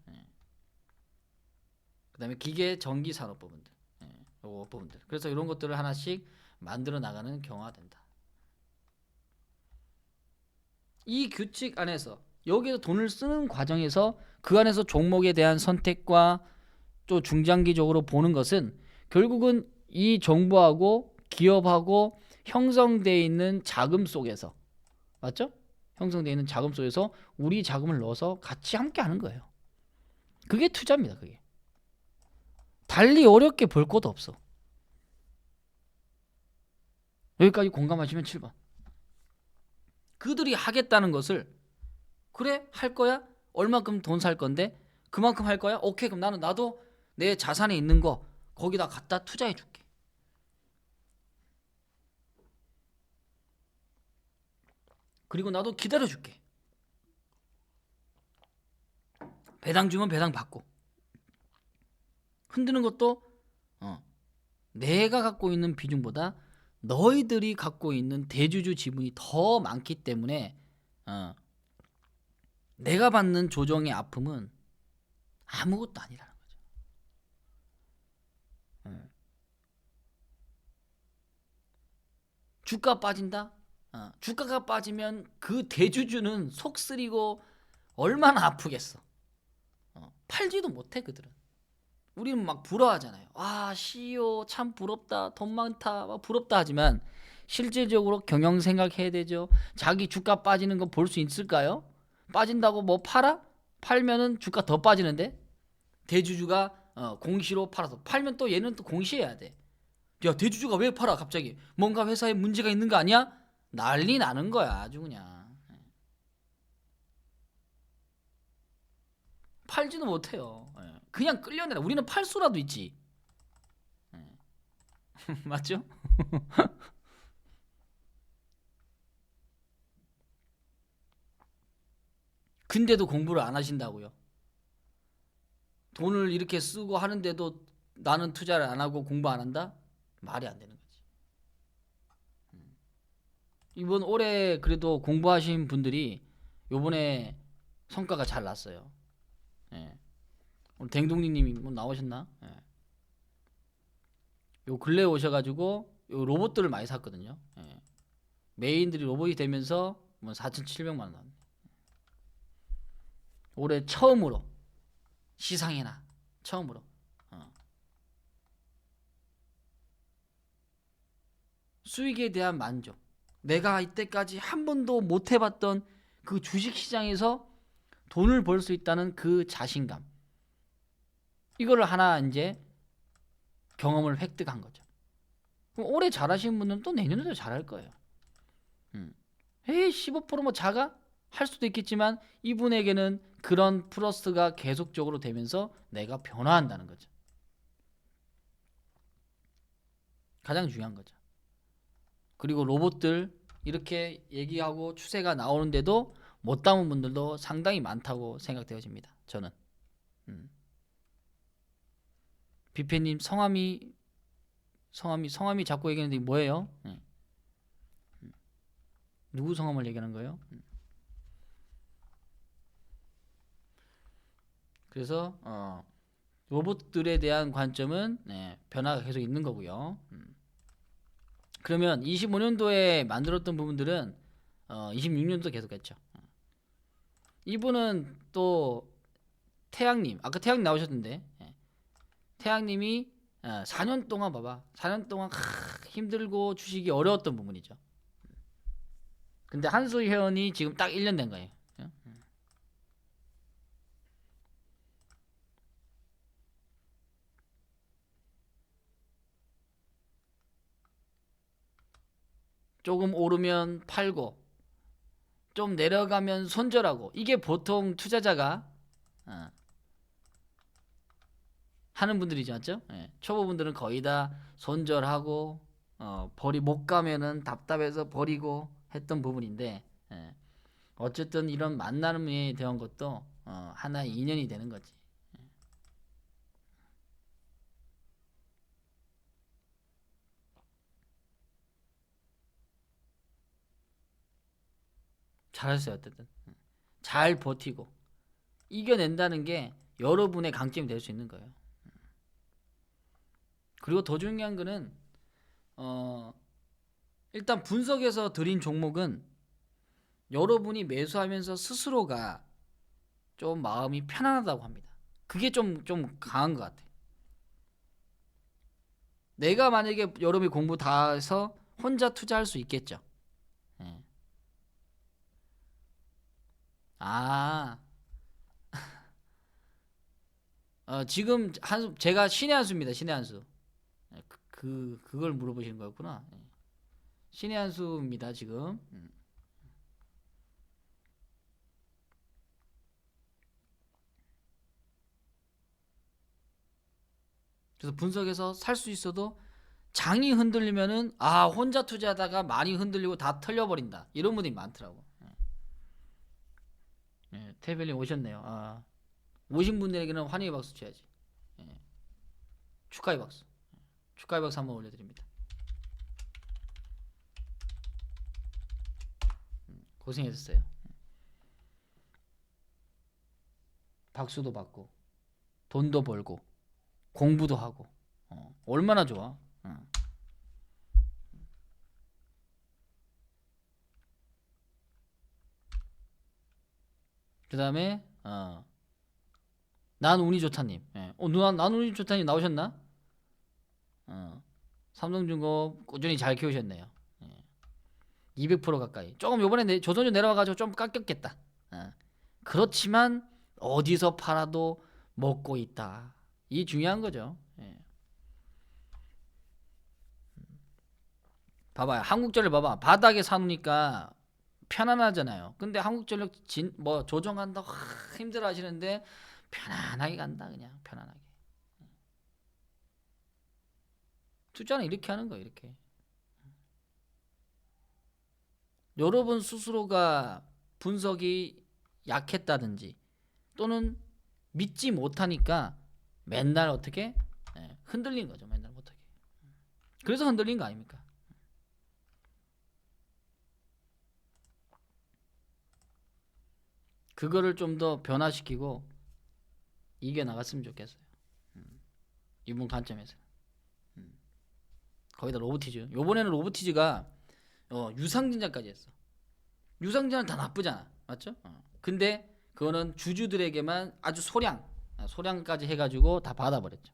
그다음에 기계 전기 산업 부분들, 요거 부분들. 그래서 이런 것들을 하나씩 만들어 나가는 경우가 된다. 이 규칙 안에서 여기서 돈을 쓰는 과정에서 그 안에서 종목에 대한 선택과 또 중장기적으로 보는 것은 결국은 이 정부하고 기업하고 형성되어 있는 자금 속에서, 맞죠? 형성되어 있는 자금 속에서 우리 자금을 넣어서 같이 함께 하는 거예요. 그게 투자입니다. 그게 달리 어렵게 볼 것도 없어. 여기까지 공감하시면 7번. 그들이 하겠다는 것을, 그래 할 거야? 얼마큼 돈 살 건데 그만큼 할 거야? 오케이, 그럼 나도 내 자산에 있는 거 거기다 갖다 투자해 줄게. 그리고 나도 기다려 줄게. 배당 주면 배당 받고. 흔드는 것도 내가 갖고 있는 비중보다 너희들이 갖고 있는 대주주 지분이 더 많기 때문에 내가 받는 조정의 아픔은 아무것도 아니라는 거죠. 주가 빠진다? 주가가 빠지면 그 대주주는 속 쓰리고 얼마나 아프겠어. 팔지도 못해 그들은. 우리는 막 부러워하잖아요. 와, CEO 참 부럽다, 돈 많다, 막 부럽다 하지만 실질적으로 경영 생각해야 되죠. 자기 주가 빠지는 거 볼 수 있을까요? 빠진다고 뭐 팔아? 팔면은 주가 더 빠지는데, 대주주가 공시로 팔아서 팔면 또 얘는 또 공시해야 돼. 야, 대주주가 왜 팔아 갑자기? 뭔가 회사에 문제가 있는 거 아니야? 난리 나는 거야 아주 그냥. 팔지도 못해요. 그냥 끌려내라. 우리는 팔 수라도 있지. 맞죠? 근데도 공부를 안 하신다고요. 돈을 이렇게 쓰고 하는데도 나는 투자를 안 하고 공부 안 한다? 말이 안 되는 거지. 이번 올해 그래도 공부하신 분들이 요번에 성과가 잘 났어요. 예. 오늘 댕동님이 뭐 나오셨나? 예. 요 근래 오셔가지고 요 로봇들을 많이 샀거든요. 예. 메인들이 로봇이 되면서 뭐 4,700만 원 나왔네. 올해 처음으로 시상에나 처음으로 수익에 대한 만족. 내가 이때까지 한 번도 못 해봤던 그 주식시장에서 돈을 벌 수 있다는 그 자신감. 이거를 하나 이제 경험을 획득한 거죠. 그럼 올해 잘하시는 분은 또 내년에도 잘할 거예요. 에이 15%뭐 작아? 할 수도 있겠지만 이분에게는 그런 플러스가 계속적으로 되면서 내가 변화한다는 거죠. 가장 중요한 거죠. 그리고 로봇들 이렇게 얘기하고 추세가 나오는데도 못 담은 분들도 상당히 많다고 생각되어집니다. 저는. 비페님 성함이 자꾸 얘기하는데 뭐예요? 누구 성함을 얘기하는 거예요? 그래서 로봇들에 대한 관점은 변화가 계속 있는 거고요. 그러면 25년도에 만들었던 부분들은 26년도 계속했죠. 이분은 또 태양님, 아까 태양님 나오셨는데 태양님이 4년 동안 봐봐. 4년 동안 힘들고 주식이 어려웠던 부분이죠. 근데 한수 회원이 지금 딱 1년 된 거예요. 조금 오르면 팔고 좀 내려가면 손절하고, 이게 보통 투자자가 하는 분들이지, 맞죠? 예. 초보분들은 거의 다 손절하고 버리 못 가면은 답답해서 버리고 했던 부분인데, 예. 어쨌든 이런 만남에 대한 것도 하나의 인연이 되는 거지. 잘했어요. 어쨌든 잘 버티고 이겨낸다는 게 여러분의 강점이 될 수 있는 거예요. 그리고 더 중요한 거는 일단 분석에서 드린 종목은 여러분이 매수하면서 스스로가 좀 마음이 편안하다고 합니다. 그게 좀 강한 것 같아요. 내가 만약에 여러분이 공부 다 해서 혼자 투자할 수 있겠죠. 예. 아, 지금 제가 신의 한 수입니다. 신의 한 수. 예, 그걸 물어보시는 거였구나. 예. 신의 한 수입니다. 지금. 그래서 분석해서 살 수 있어도 장이 흔들리면은 혼자 투자하다가 많이 흔들리고 다 털려버린다, 이런 분들이 많더라고. 예, 태별님 오셨네요. 오신 분들에게는 환영의 박수 쳐야지. 예, 축하의 박수. 축하의 박수 한번 올려드립니다. 고생했어요. 박수도 받고 돈도 벌고 공부도 하고 얼마나 좋아. 그 다음에 난 운이 좋다님. 예. 누나 난 운이 좋다님 나오셨나? 삼성중공 꾸준히 잘 키우셨네요. 예. 200% 가까이. 조금 요번에 조선주 내려와가지고 좀 깎였겠다. 그렇지만 어디서 팔아도 먹고 있다. 이 중요한 거죠. 예. 봐봐요. 한국전력 봐봐. 바닥에 사놓으니까 편안하잖아요. 근데 한국전력 조정한다 힘들어 하시는데 편안하게 간다. 그냥 편안하게. 투자는 이렇게 하는 거예요. 이렇게. 여러분 스스로가 분석이 약했다든지 또는 믿지 못하니까 맨날 어떻게 흔들린 거죠. 맨날 못하게. 그래서 흔들린 거 아닙니까? 그거를 좀 더 변화시키고 이겨 나갔으면 좋겠어요. 이분 관점에서. 거기다 로보티즈. 요번에는 로보티즈가 유상증자까지 했어. 유상증자는 다 나쁘잖아, 맞죠? 근데 그거는 주주들에게만 아주 소량까지 해가지고 다 받아버렸죠.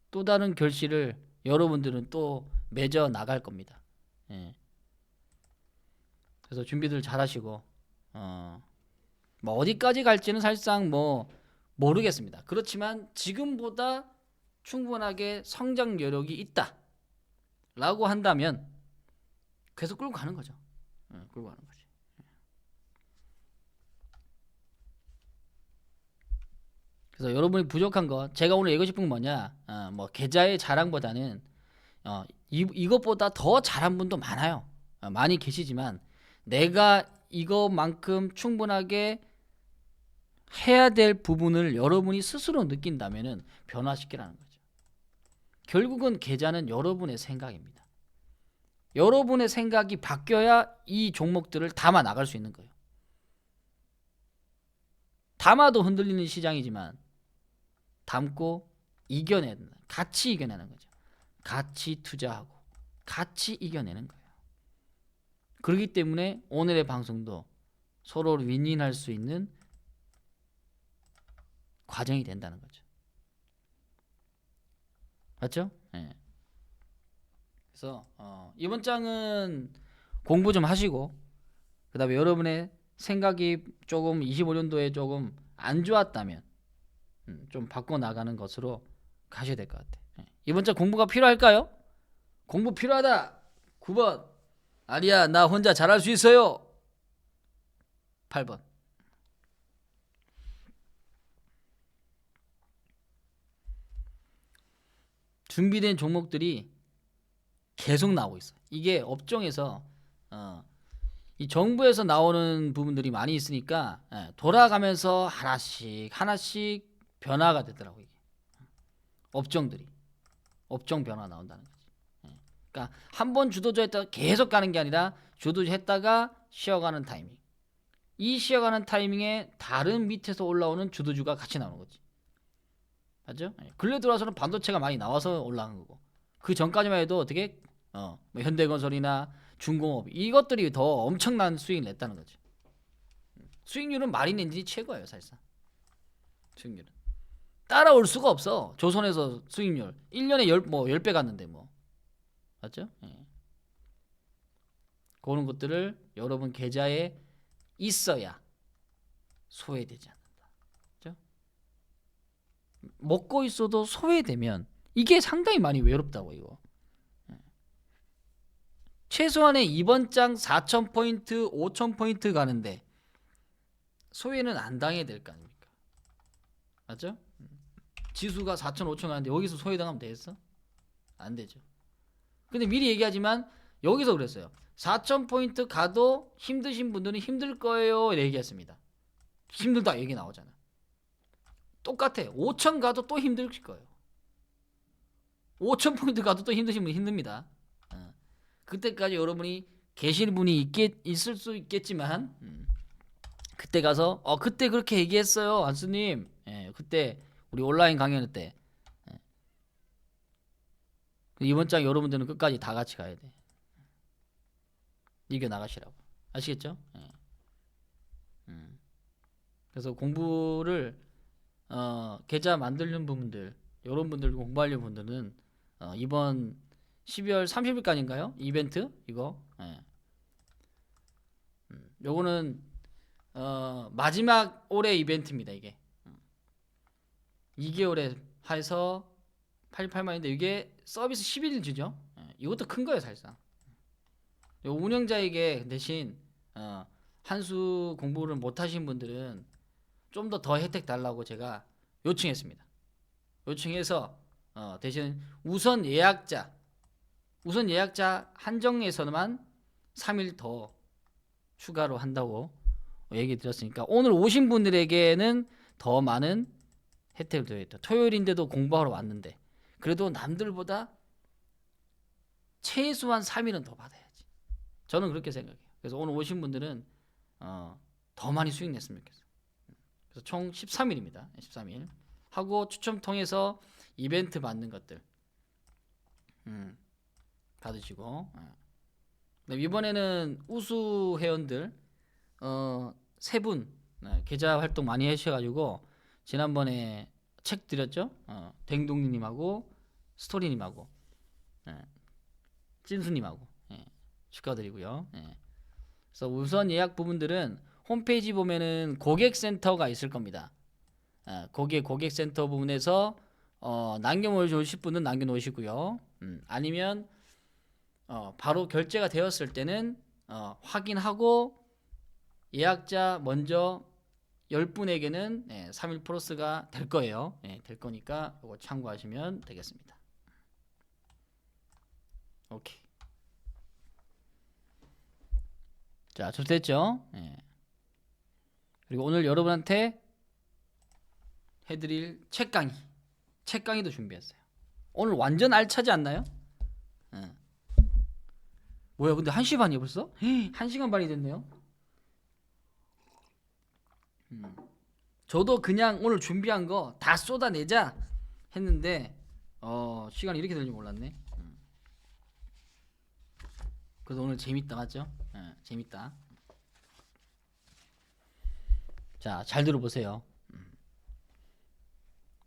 또 다른 결실을 여러분들은 또 맺어 나갈 겁니다. 예. 그래서 준비들 잘 하시고 뭐 어디까지 갈지는 사실상 뭐 모르겠습니다. 그렇지만 지금보다 충분하게 성장 여력이 있다 라고 한다면 계속 끌고 가는 거죠. 끌고 가는 거지. 그래서 여러분이 부족한 거, 제가 오늘 얘기하고 싶은 건 뭐냐, 뭐 계좌의 자랑보다는 이것보다 더 잘한 분도 많아요. 많이 계시지만 내가 이것만큼 충분하게 해야 될 부분을 여러분이 스스로 느낀다면은 변화시키라는 거죠. 결국은 계좌는 여러분의 생각입니다. 여러분의 생각이 바뀌어야 이 종목들을 담아 나갈 수 있는 거예요. 담아도 흔들리는 시장이지만 담고 이겨내는, 같이 이겨내는 거죠. 같이 투자하고 같이 이겨내는 거예요. 그렇기 때문에 오늘의 방송도 서로를 윈윈할 수 있는 과정이 된다는 거죠. 맞죠? 네. 그래서 이번 장은 공부 좀 하시고, 그 다음에 여러분의 생각이 조금 25년도에 조금 안 좋았다면 좀 바꿔 나가는 것으로 가셔야 될 것 같아. 이번 주 공부가 필요할까요? 공부 필요하다. 9번. 아니야, 나 혼자 잘할 수 있어요. 8번. 준비된 종목들이 계속 나오고 있어. 이게 업종에서 이 정부에서 나오는 부분들이 많이 있으니까 돌아가면서 하나씩 변화가 되더라고. 이게 업종들이 업종 변화 나온다는 거지. 그러니까 한 번 주도주 했다가 계속 가는 게 아니라 주도주 했다가 쉬어가는 타이밍. 이 쉬어가는 타이밍에 다른 밑에서 올라오는 주도주가 같이 나오는 거지. 맞죠? 근래 들어와서는 반도체가 많이 나와서 올라간 거고, 그 전까지만 해도 어떻게 뭐 현대건설이나 중공업 이것들이 더 엄청난 수익을 냈다는 거지. 수익률은 마린 엔진이 최고예요, 사실상. 수익률은 따라올 수가 없어. 조선에서 수익률 1년에 10배 갔는데 뭐. 맞죠? 그런 것들을 여러분 계좌에 있어야 소외되지 않는다. 그죠? 먹고 있어도 소외되면 이게 상당히 많이 외롭다고. 이거 최소한의 이번 장 4,000포인트 5,000포인트 가는데 소외는 안 당해야 될 거 아닙니까? 맞죠? 지수가 4,000 5,000 가는데 여기서 소외당하면 되겠어? 안 되죠. 근데 미리 얘기하지만 여기서 그랬어요. 4,000포인트 가도 힘드신 분들은 힘들 거예요 얘기했습니다. 힘들다 얘기 나오잖아. 똑같아. 5,000 가도 또 힘들 거예요. 5,000포인트 가도 또 힘드신 분 힘듭니다. 그때까지 여러분이 계실 분이 있을 수 있겠지만 그때 가서 그때 그렇게 얘기했어요 안수님. 그때 우리 온라인 강연 때 이번 장 여러분들은 끝까지 다 같이 가야 돼. 이겨 나가시라고. 아시겠죠? 그래서 공부를 계좌 만들는 부분들, 이런 분들 공부하려는 분들은 이번 12월 30일까지인가요? 이벤트 이거. 요거는 마지막 올해 이벤트입니다. 이게 2개월에 해서 88만인데 이게 서비스 11일 주죠. 이것도 큰 거예요 사실상. 운영자에게 대신 한수 공부를 못 하신 분들은 좀 더 혜택 달라고 제가 요청했습니다. 요청해서 대신 우선 예약자 한정에서만 3일 더 추가로 한다고 얘기 드렸으니까 오늘 오신 분들에게는 더 많은 혜택을 드려야겠다. 토요일인데도 공부하러 왔는데 그래도 남들보다 최소한 3일은 더 받아야지. 저는 그렇게 생각해요. 그래서 오늘 오신 분들은 더 많이 수익 냈으면 좋겠어요. 그래서 총 13일입니다. 13일 하고 추첨 통해서 이벤트 받는 것들 받으시고 이번에는 우수 회원들 3분 계좌 활동 많이 하셔가지고 지난번에 책 드렸죠. 댕동님하고 스토리님하고 찐수님하고 축하드리고요. 그래서 우선 예약 부분들은 홈페이지 보면은 고객센터가 있을 겁니다. 고객센터 부분에서 남겨놓으실 분은 남겨놓으시고요. 아니면 바로 결제가 되었을 때는 확인하고 예약자 먼저 10분에게는 3일 플러스가 될 거예요. 될 거니까 이거 참고하시면 되겠습니다. 오케이. 자, 좋됐죠? 그리고 오늘 여러분한테 해드릴 책 강의도 준비했어요. 오늘 완전 알차지 않나요? 뭐야, 근데 1시 반이야 벌써? 1시간 반이 됐네요. 저도 그냥 오늘 준비한 거 다 쏟아내자 했는데 시간이 이렇게 될 줄 몰랐네. 그래서 오늘 재밌다, 맞죠? 재밌다. 자, 잘 들어보세요.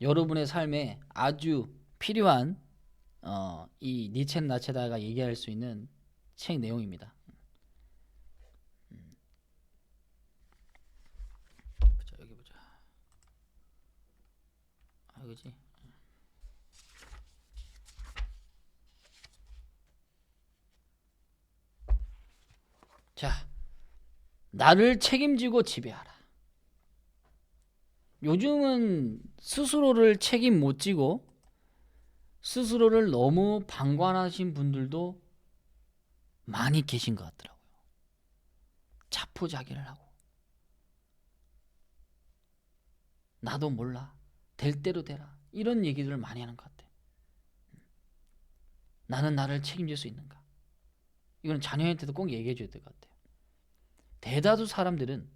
여러분의 삶에 아주 필요한 이 니체 나체다가 얘기할 수 있는 책 내용입니다. 보자, 여기 보자. 그지? 자, 나를 책임지고 지배하라. 요즘은 스스로를 책임 못 지고 스스로를 너무 방관하신 분들도 많이 계신 것 같더라고요. 자포자기를 하고 나도 몰라, 될 대로 되라, 이런 얘기들을 많이 하는 것 같아요. 나는 나를 책임질 수 있는가? 이건 자녀한테도 꼭 얘기해 줘야 될 것 같아요. 대다수 사람들은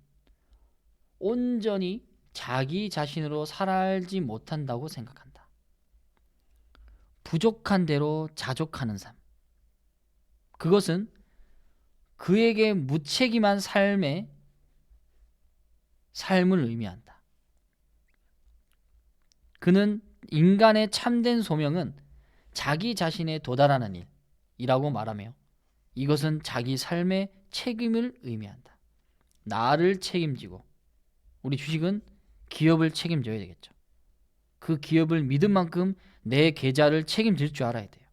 온전히 자기 자신으로 살지 못한다고 생각한다. 부족한 대로 자족하는 삶. 그것은 그에게 무책임한 삶을 의미한다. 그는 인간의 참된 소명은 자기 자신에 도달하는 일이라고 말하며 이것은 자기 삶의 책임을 의미한다. 나를 책임지고, 우리 주식은 기업을 책임져야 되겠죠. 그 기업을 믿은 만큼 내 계좌를 책임질 줄 알아야 돼요.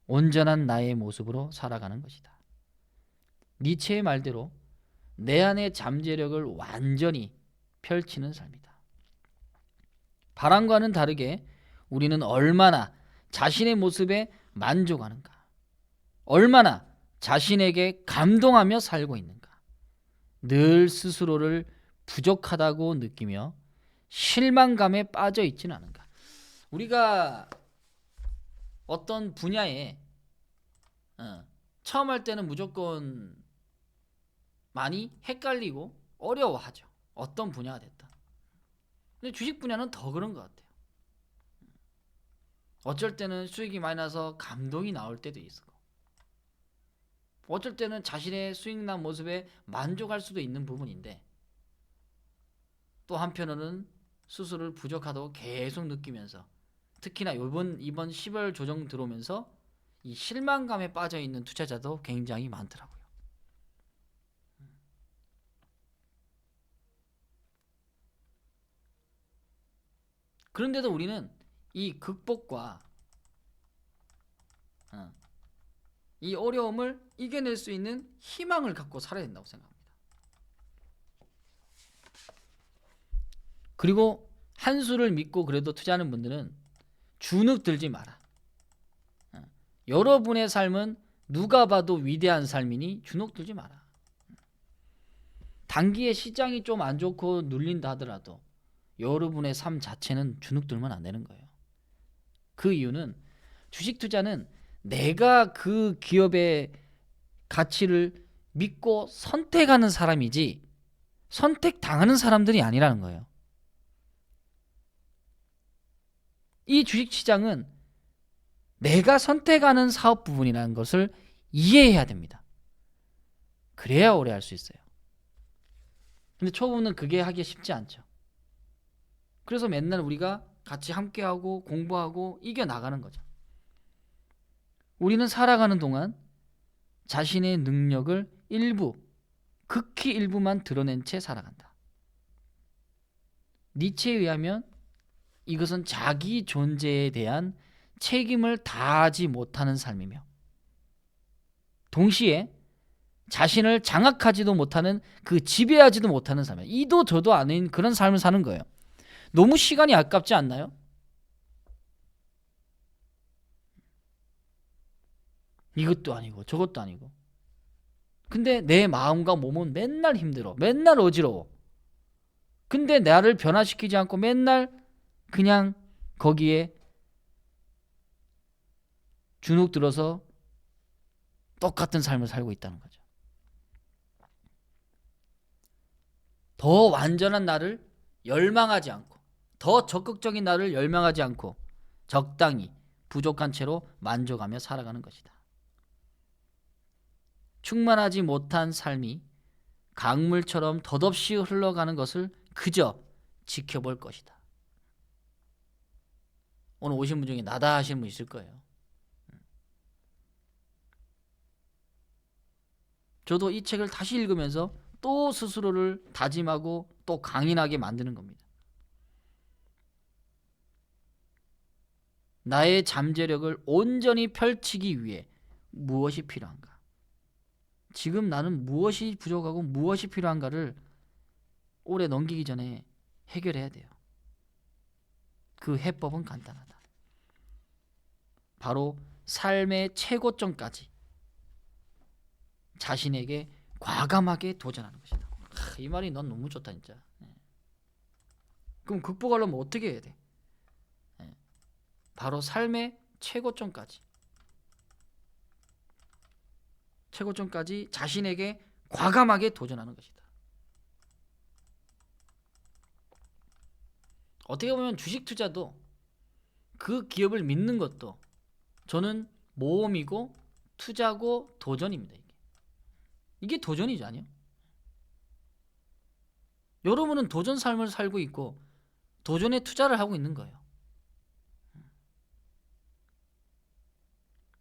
온전한 나의 모습으로 살아가는 것이다. 니체의 말대로 내 안의 잠재력을 완전히 펼치는 삶이다. 바람과는 다르게 우리는 얼마나 자신의 모습에 만족하는가, 얼마나 자신에게 감동하며 살고 있는가, 늘 스스로를 부족하다고 느끼며 실망감에 빠져 있지는 않은가. 우리가 어떤 분야에 처음 할 때는 무조건 많이 헷갈리고 어려워하죠. 어떤 분야가 됐다. 근데 주식 분야는 더 그런 것 같아요. 어쩔 때는 수익이 많이 나서 감동이 나올 때도 있고, 어쩔 때는 자신의 수익 난 모습에 만족할 수도 있는 부분인데, 또 한편으로는 스스로를 부족하다고 계속 느끼면서, 특히나 이번 10월 조정 들어오면서 이 실망감에 빠져 있는 투자자도 굉장히 많더라고요. 그런데도 우리는 이 극복과 이 어려움을 이겨낼 수 있는 희망을 갖고 살아야 된다고 생각합니다. 그리고 한 수를 믿고 그래도 투자하는 분들은 주눅 들지 마라. 여러분의 삶은 누가 봐도 위대한 삶이니 주눅 들지 마라. 단기에 시장이 좀 안 좋고 눌린다 하더라도 여러분의 삶 자체는 주눅 들면 안 되는 거예요. 그 이유는 주식 투자는 내가 그 기업의 가치를 믿고 선택하는 사람이지 선택당하는 사람들이 아니라는 거예요. 이 주식시장은 내가 선택하는 사업 부분이라는 것을 이해해야 됩니다. 그래야 오래 할 수 있어요. 근데 초보는 그게 하기 쉽지 않죠. 그래서 맨날 우리가 같이 함께하고 공부하고 이겨나가는 거죠. 우리는 살아가는 동안 자신의 능력을 극히 일부만 드러낸 채 살아간다. 니체에 의하면 이것은 자기 존재에 대한 책임을 다하지 못하는 삶이며, 동시에 자신을 장악하지도 못하는, 지배하지도 못하는 삶이에요. 이도 저도 아닌 그런 삶을 사는 거예요. 너무 시간이 아깝지 않나요? 이것도 아니고 저것도 아니고. 근데 내 마음과 몸은 맨날 힘들어, 맨날 어지러워. 근데 나를 변화시키지 않고 맨날 그냥 거기에 주눅 들어서 똑같은 삶을 살고 있다는 거죠. 더 완전한 나를 열망하지 않고, 더 적극적인 나를 열망하지 않고 적당히 부족한 채로 만족하며 살아가는 것이다. 충만하지 못한 삶이 강물처럼 덧없이 흘러가는 것을 그저 지켜볼 것이다. 오늘 오신 분 중에 나다 하시는 분 있을 거예요. 저도 이 책을 다시 읽으면서 또 스스로를 다짐하고 또 강인하게 만드는 겁니다. 나의 잠재력을 온전히 펼치기 위해 무엇이 필요한가? 지금 나는 무엇이 부족하고 무엇이 필요한가를 올해 넘기기 전에 해결해야 돼요. 그 해법은 간단하다. 바로 삶의 최고점까지 자신에게 과감하게 도전하는 것이다. 이 말이 넌 너무 좋다 진짜. 그럼 극복하려면 어떻게 해야 돼? 바로 삶의 최고점까지 자신에게 과감하게 도전하는 것이다. 어떻게 보면 주식 투자도 그 기업을 믿는 것도 저는 모험이고 투자고 도전입니다. 이게 도전이죠, 아니요? 여러분은 도전 삶을 살고 있고 도전에 투자를 하고 있는 거예요.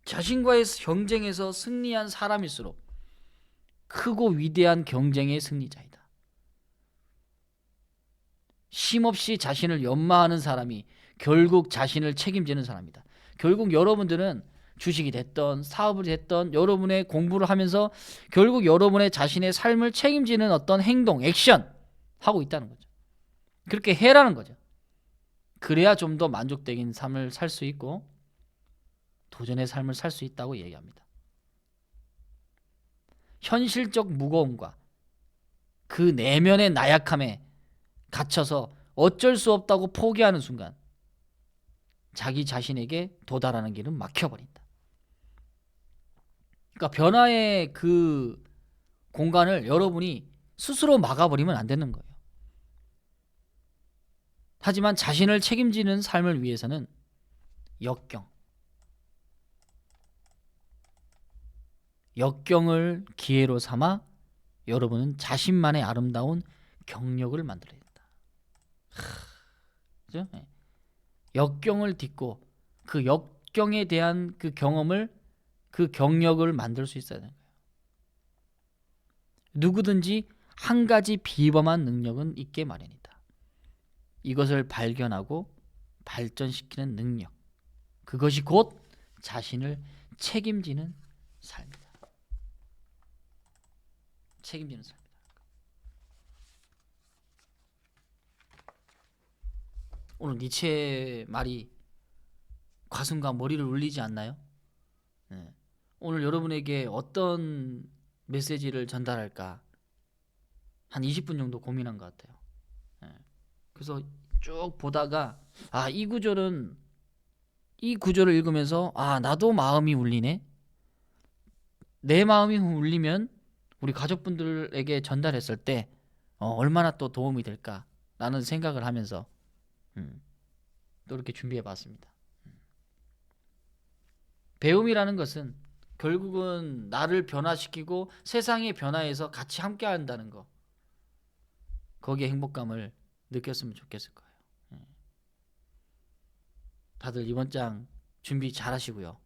자신과의 경쟁에서 승리한 사람일수록 크고 위대한 경쟁의 승리자이다. 쉼없이 자신을 연마하는 사람이 결국 자신을 책임지는 사람이다. 결국 여러분들은 주식이 됐던 사업을 했던 여러분의 공부를 하면서 결국 여러분의 자신의 삶을 책임지는 어떤 행동, 액션 하고 있다는 거죠. 그렇게 해라는 거죠. 그래야 좀 더 만족적인 삶을 살 수 있고 도전의 삶을 살 수 있다고 얘기합니다. 현실적 무거움과 그 내면의 나약함에 갇혀서 어쩔 수 없다고 포기하는 순간 자기 자신에게 도달하는 길은 막혀버린다. 그러니까 변화의 그 공간을 여러분이 스스로 막아버리면 안 되는 거예요. 하지만 자신을 책임지는 삶을 위해서는 역경을 기회로 삼아 여러분은 자신만의 아름다운 경력을 만들어야 된다. 그죠? 네. 역경을 딛고 그 역경에 대한 그 경험을 그 경력을 만들 수 있어야 되는 거예요. 누구든지 한 가지 비범한 능력은 있게 마련이다. 이것을 발견하고 발전시키는 능력, 그것이 곧 자신을 책임지는 삶이다. 책임지는 삶이다. 오늘 니체의 말이 가슴과 머리를 울리지 않나요? 네. 오늘 여러분에게 어떤 메시지를 전달할까 한 20분 정도 고민한 것 같아요. 네. 그래서 쭉 보다가 이 구절을 읽으면서 나도 마음이 울리네. 내 마음이 울리면 우리 가족분들에게 전달했을 때 얼마나 또 도움이 될까라는 생각을 하면서 또 이렇게 준비해봤습니다. 배움이라는 것은 결국은 나를 변화시키고 세상의 변화에서 같이 함께 한다는 거, 거기에 행복감을 느꼈으면 좋겠을 거예요. 다들 이번 장 준비 잘 하시고요.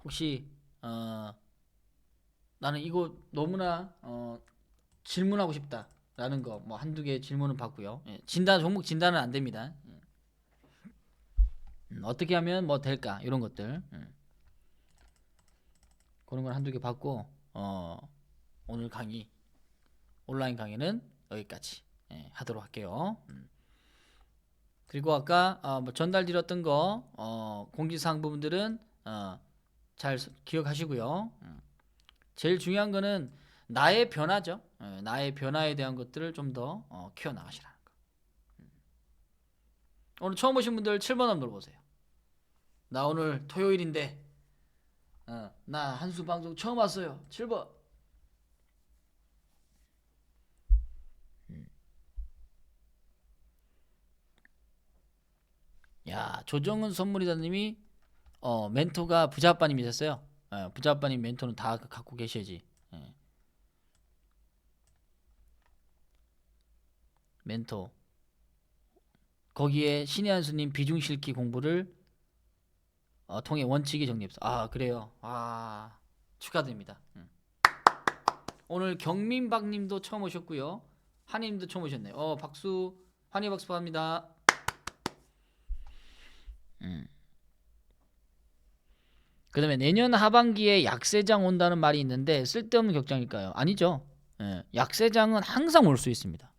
혹시 나는 이거 너무나 질문하고 싶다라는 거 뭐 한두 개 질문을 받고요. 종목 진단은 안 됩니다. 어떻게 하면 뭐 될까 이런 것들 그런 걸 한두 개 받고 오늘 강의 온라인 강의는 여기까지 하도록 할게요. 그리고 아까 뭐 전달드렸던 거 공지사항 부분들은 잘 기억하시고요. 제일 중요한 거는 나의 변화죠. 나의 변화에 대한 것들을 좀 더 키워나가시라는 거. 오늘 처음 오신 분들 7번 한번 눌러보세요. 나 오늘 토요일인데 나 한수 방송 처음 왔어요. 7번. 야, 조정은 선물이다님이 멘토가 부자아빠님이셨어요. 부자아빠님 멘토는 다 갖고 계셔야지. 멘토 거기에 신의 한수님 비중실기 공부를 통해 원칙이 정립해서 그래요. 축하드립니다. 오늘 경민박님도 처음 오셨고요. 한희님도 처음 오셨네요. 박수, 한희 박수 바랍니다. 그다음에 내년 하반기에 약세장 온다는 말이 있는데 쓸데없는 격장일까요? 아니죠. 예, 약세장은 항상 올 수 있습니다.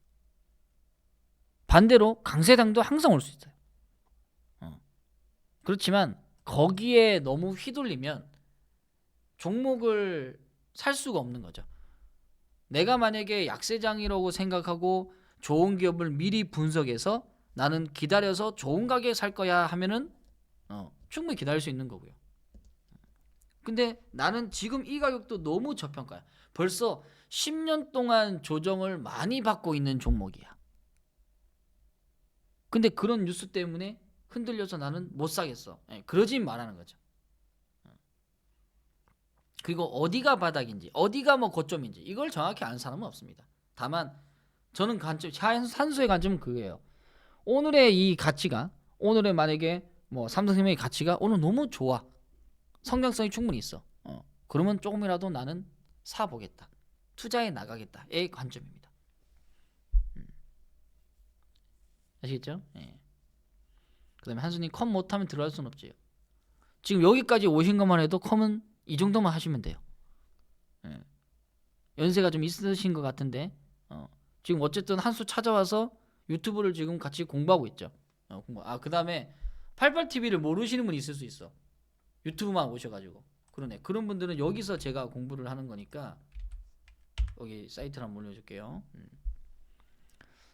반대로 강세장도 항상 올 수 있어요. 그렇지만 거기에 너무 휘둘리면 종목을 살 수가 없는 거죠. 내가 만약에 약세장이라고 생각하고 좋은 기업을 미리 분석해서 나는 기다려서 좋은 가격에 살 거야 하면은 충분히 기다릴 수 있는 거고요. 근데 나는 지금 이 가격도 너무 저평가야. 벌써 10년 동안 조정을 많이 받고 있는 종목이야. 근데 그런 뉴스 때문에 흔들려서 나는 못 사겠어. 그러진 말하는 거죠. 그리고 어디가 바닥인지, 어디가 뭐 고점인지 이걸 정확히 아는 사람은 없습니다. 다만 저는 산수의 관점은 그거예요. 오늘의 이 가치가, 오늘의 만약에 뭐 삼성생명의 가치가 오늘 너무 좋아. 성장성이 충분히 있어. 그러면 조금이라도 나는 사보겠다. 투자에 나가겠다의 관점입니다. 아시겠죠? 예. 그 다음에 한수님 컴 못하면 들어갈 수는 없지요. 지금 여기까지 오신 것만 해도 컴은 이 정도만 하시면 돼요. 예. 연세가 좀 있으신 것 같은데 지금 어쨌든 한수 찾아와서 유튜브를 지금 같이 공부하고 있죠. 그 다음에 88TV를 모르시는 분이 있을 수 있어. 유튜브만 오셔가지고. 그러네. 그런 분들은 여기서 제가 공부를 하는 거니까 여기 사이트를 한번 올려줄게요.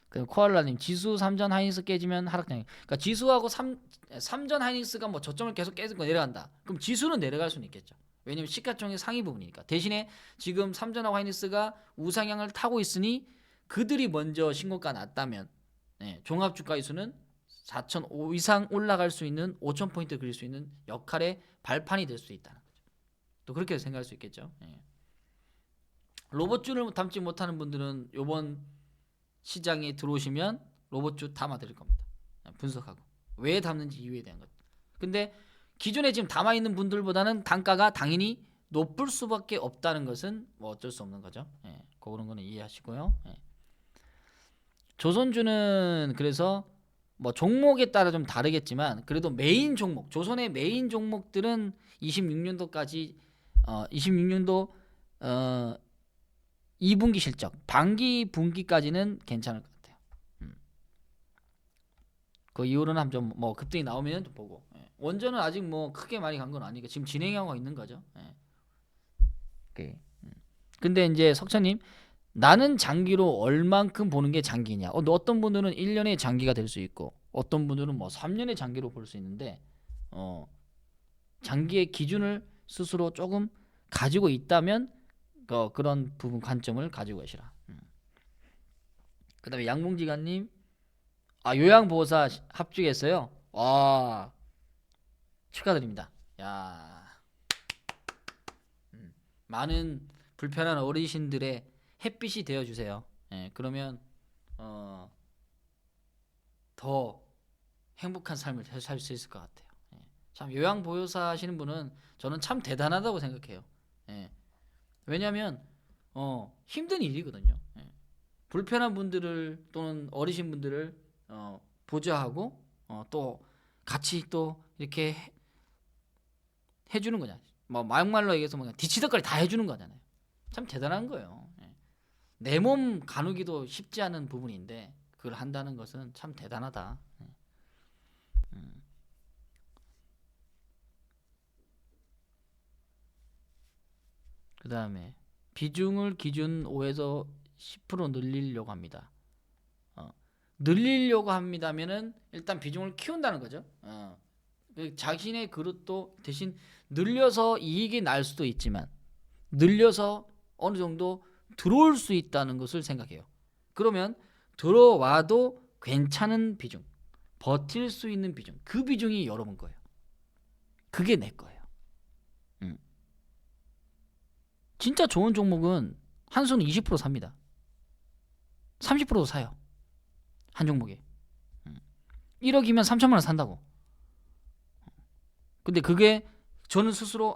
그럼 코알라님 지수 3전 하이닉스 깨지면 하락장. 그러니까 지수하고 3전 하이닉스가 뭐 저점을 계속 깨지고 내려간다. 그럼 지수는 내려갈 수는 있겠죠. 왜냐면 시가총액 상위 부분이니까. 대신에 지금 3전하고 하이닉스가 우상향을 타고 있으니 그들이 먼저 신고가 났다면 종합주가지수는 4,005 이상 올라갈 수 있는 5,000포인트 그릴 수 있는 역할의 발판이 될 수 있다는 거죠. 또 그렇게 생각할 수 있겠죠. 로봇주를 담지 못하는 분들은 이번 시장에 들어오시면 로봇주 담아드릴 겁니다. 분석하고 왜 담는지 이유에 대한 것. 근데 기존에 지금 담아있는 분들보다는 단가가 당연히 높을 수밖에 없다는 것은 뭐 어쩔 수 없는 거죠. 그런 거는 이해하시고요. 조선주는 그래서 뭐 종목에 따라 좀 다르겠지만 그래도 메인 종목, 조선의 메인 종목들은 26년도까지 26년도 2분기 실적, 반기 분기까지는 괜찮을 것 같아요. 그 이후로는 한번 뭐 급등이 나오면 좀 보고. 원전은 아직 뭐 크게 많이 간 건 아니니까 지금 진행하고 있는 거죠. 근데 이제 석천님, 나는 장기로 얼만큼 보는 게 장기냐? 어떤 분들은 1년의 장기가 될 수 있고 어떤 분들은 뭐 3년의 장기로 볼 수 있는데 장기의 기준을 스스로 조금 가지고 있다면 그런 부분 관점을 가지고 계시라. 그 다음에 양봉지간님, 요양보호사 합격했어요. 와, 축하드립니다. 야, 많은 불편한 어르신들의 햇빛이 되어주세요. 그러면 더 행복한 삶을 살 수 있을 것 같아요. 참 요양보호사 하시는 분은 저는 참 대단하다고 생각해요. 왜냐하면 힘든 일이거든요. 불편한 분들을 또는 어르신 분들을 보좌하고 또 같이 또 이렇게 해주는 거잖아요. 뭐 막말로 얘기해서 뭐 뒤치덕거리 다 해주는 거잖아요. 참 대단한 거예요. 내 몸 가누기도 쉽지 않은 부분인데 그걸 한다는 것은 참 대단하다. 그 다음에 비중을 기준 5에서 10% 늘리려고 합니다. 늘리려고 합니다면은 일단 비중을 키운다는 거죠. 자신의 그릇도 대신 늘려서 이익이 날 수도 있지만 늘려서 어느 정도 들어올 수 있다는 것을 생각해요. 그러면 들어와도 괜찮은 비중, 버틸 수 있는 비중, 그 비중이 여러분 거예요. 그게 내 거예요. 진짜 좋은 종목은 한수는 20% 삽니다. 30%도 사요. 한 종목에 1억이면 3천만 원 산다고. 근데 그게 저는 스스로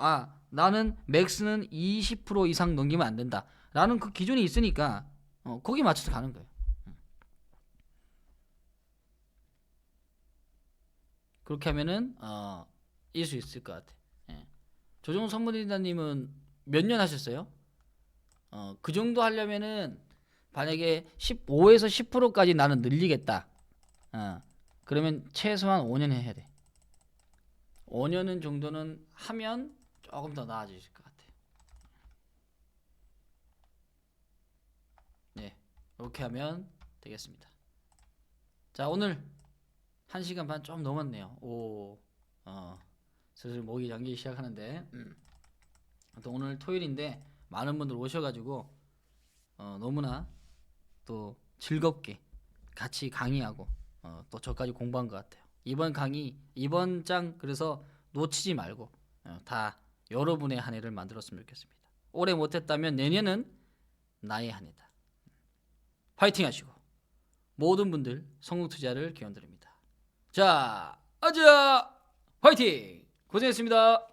나는 맥스는 20% 이상 넘기면 안 된다 라는 그 기준이 있으니까 거기 맞춰서 가는 거예요. 그렇게 하면은 이길 수 있을 것 같아. 예. 조종 선물리다님은 몇 년 하셨어요? 그 정도 하려면은 만약에 15에서 10%까지 나는 늘리겠다. 그러면 최소한 5년 해야 돼. 5년 정도는 하면 조금 더 나아질 것 같아. 네, 이렇게 하면 되겠습니다. 자, 오늘 1시간 반 좀 넘었네요. 슬슬 목이 잠기기 시작하는데 또 오늘 토요일인데 많은 분들 오셔가지고 너무나 또 즐겁게 같이 강의하고 또 저까지 공부한 것 같아요. 이번 강의 이번 장 그래서 놓치지 말고 다 여러분의 한 해를 만들었으면 좋겠습니다. 올해 못했다면 내년은 나의 한 해다. 파이팅 하시고 모든 분들 성공 투자를 기원드립니다. 자, 아자 파이팅! 고생했습니다.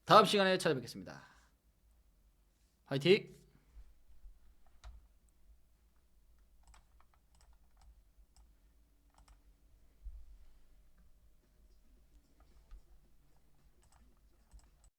다음 시간에 찾아뵙겠습니다. 파이팅!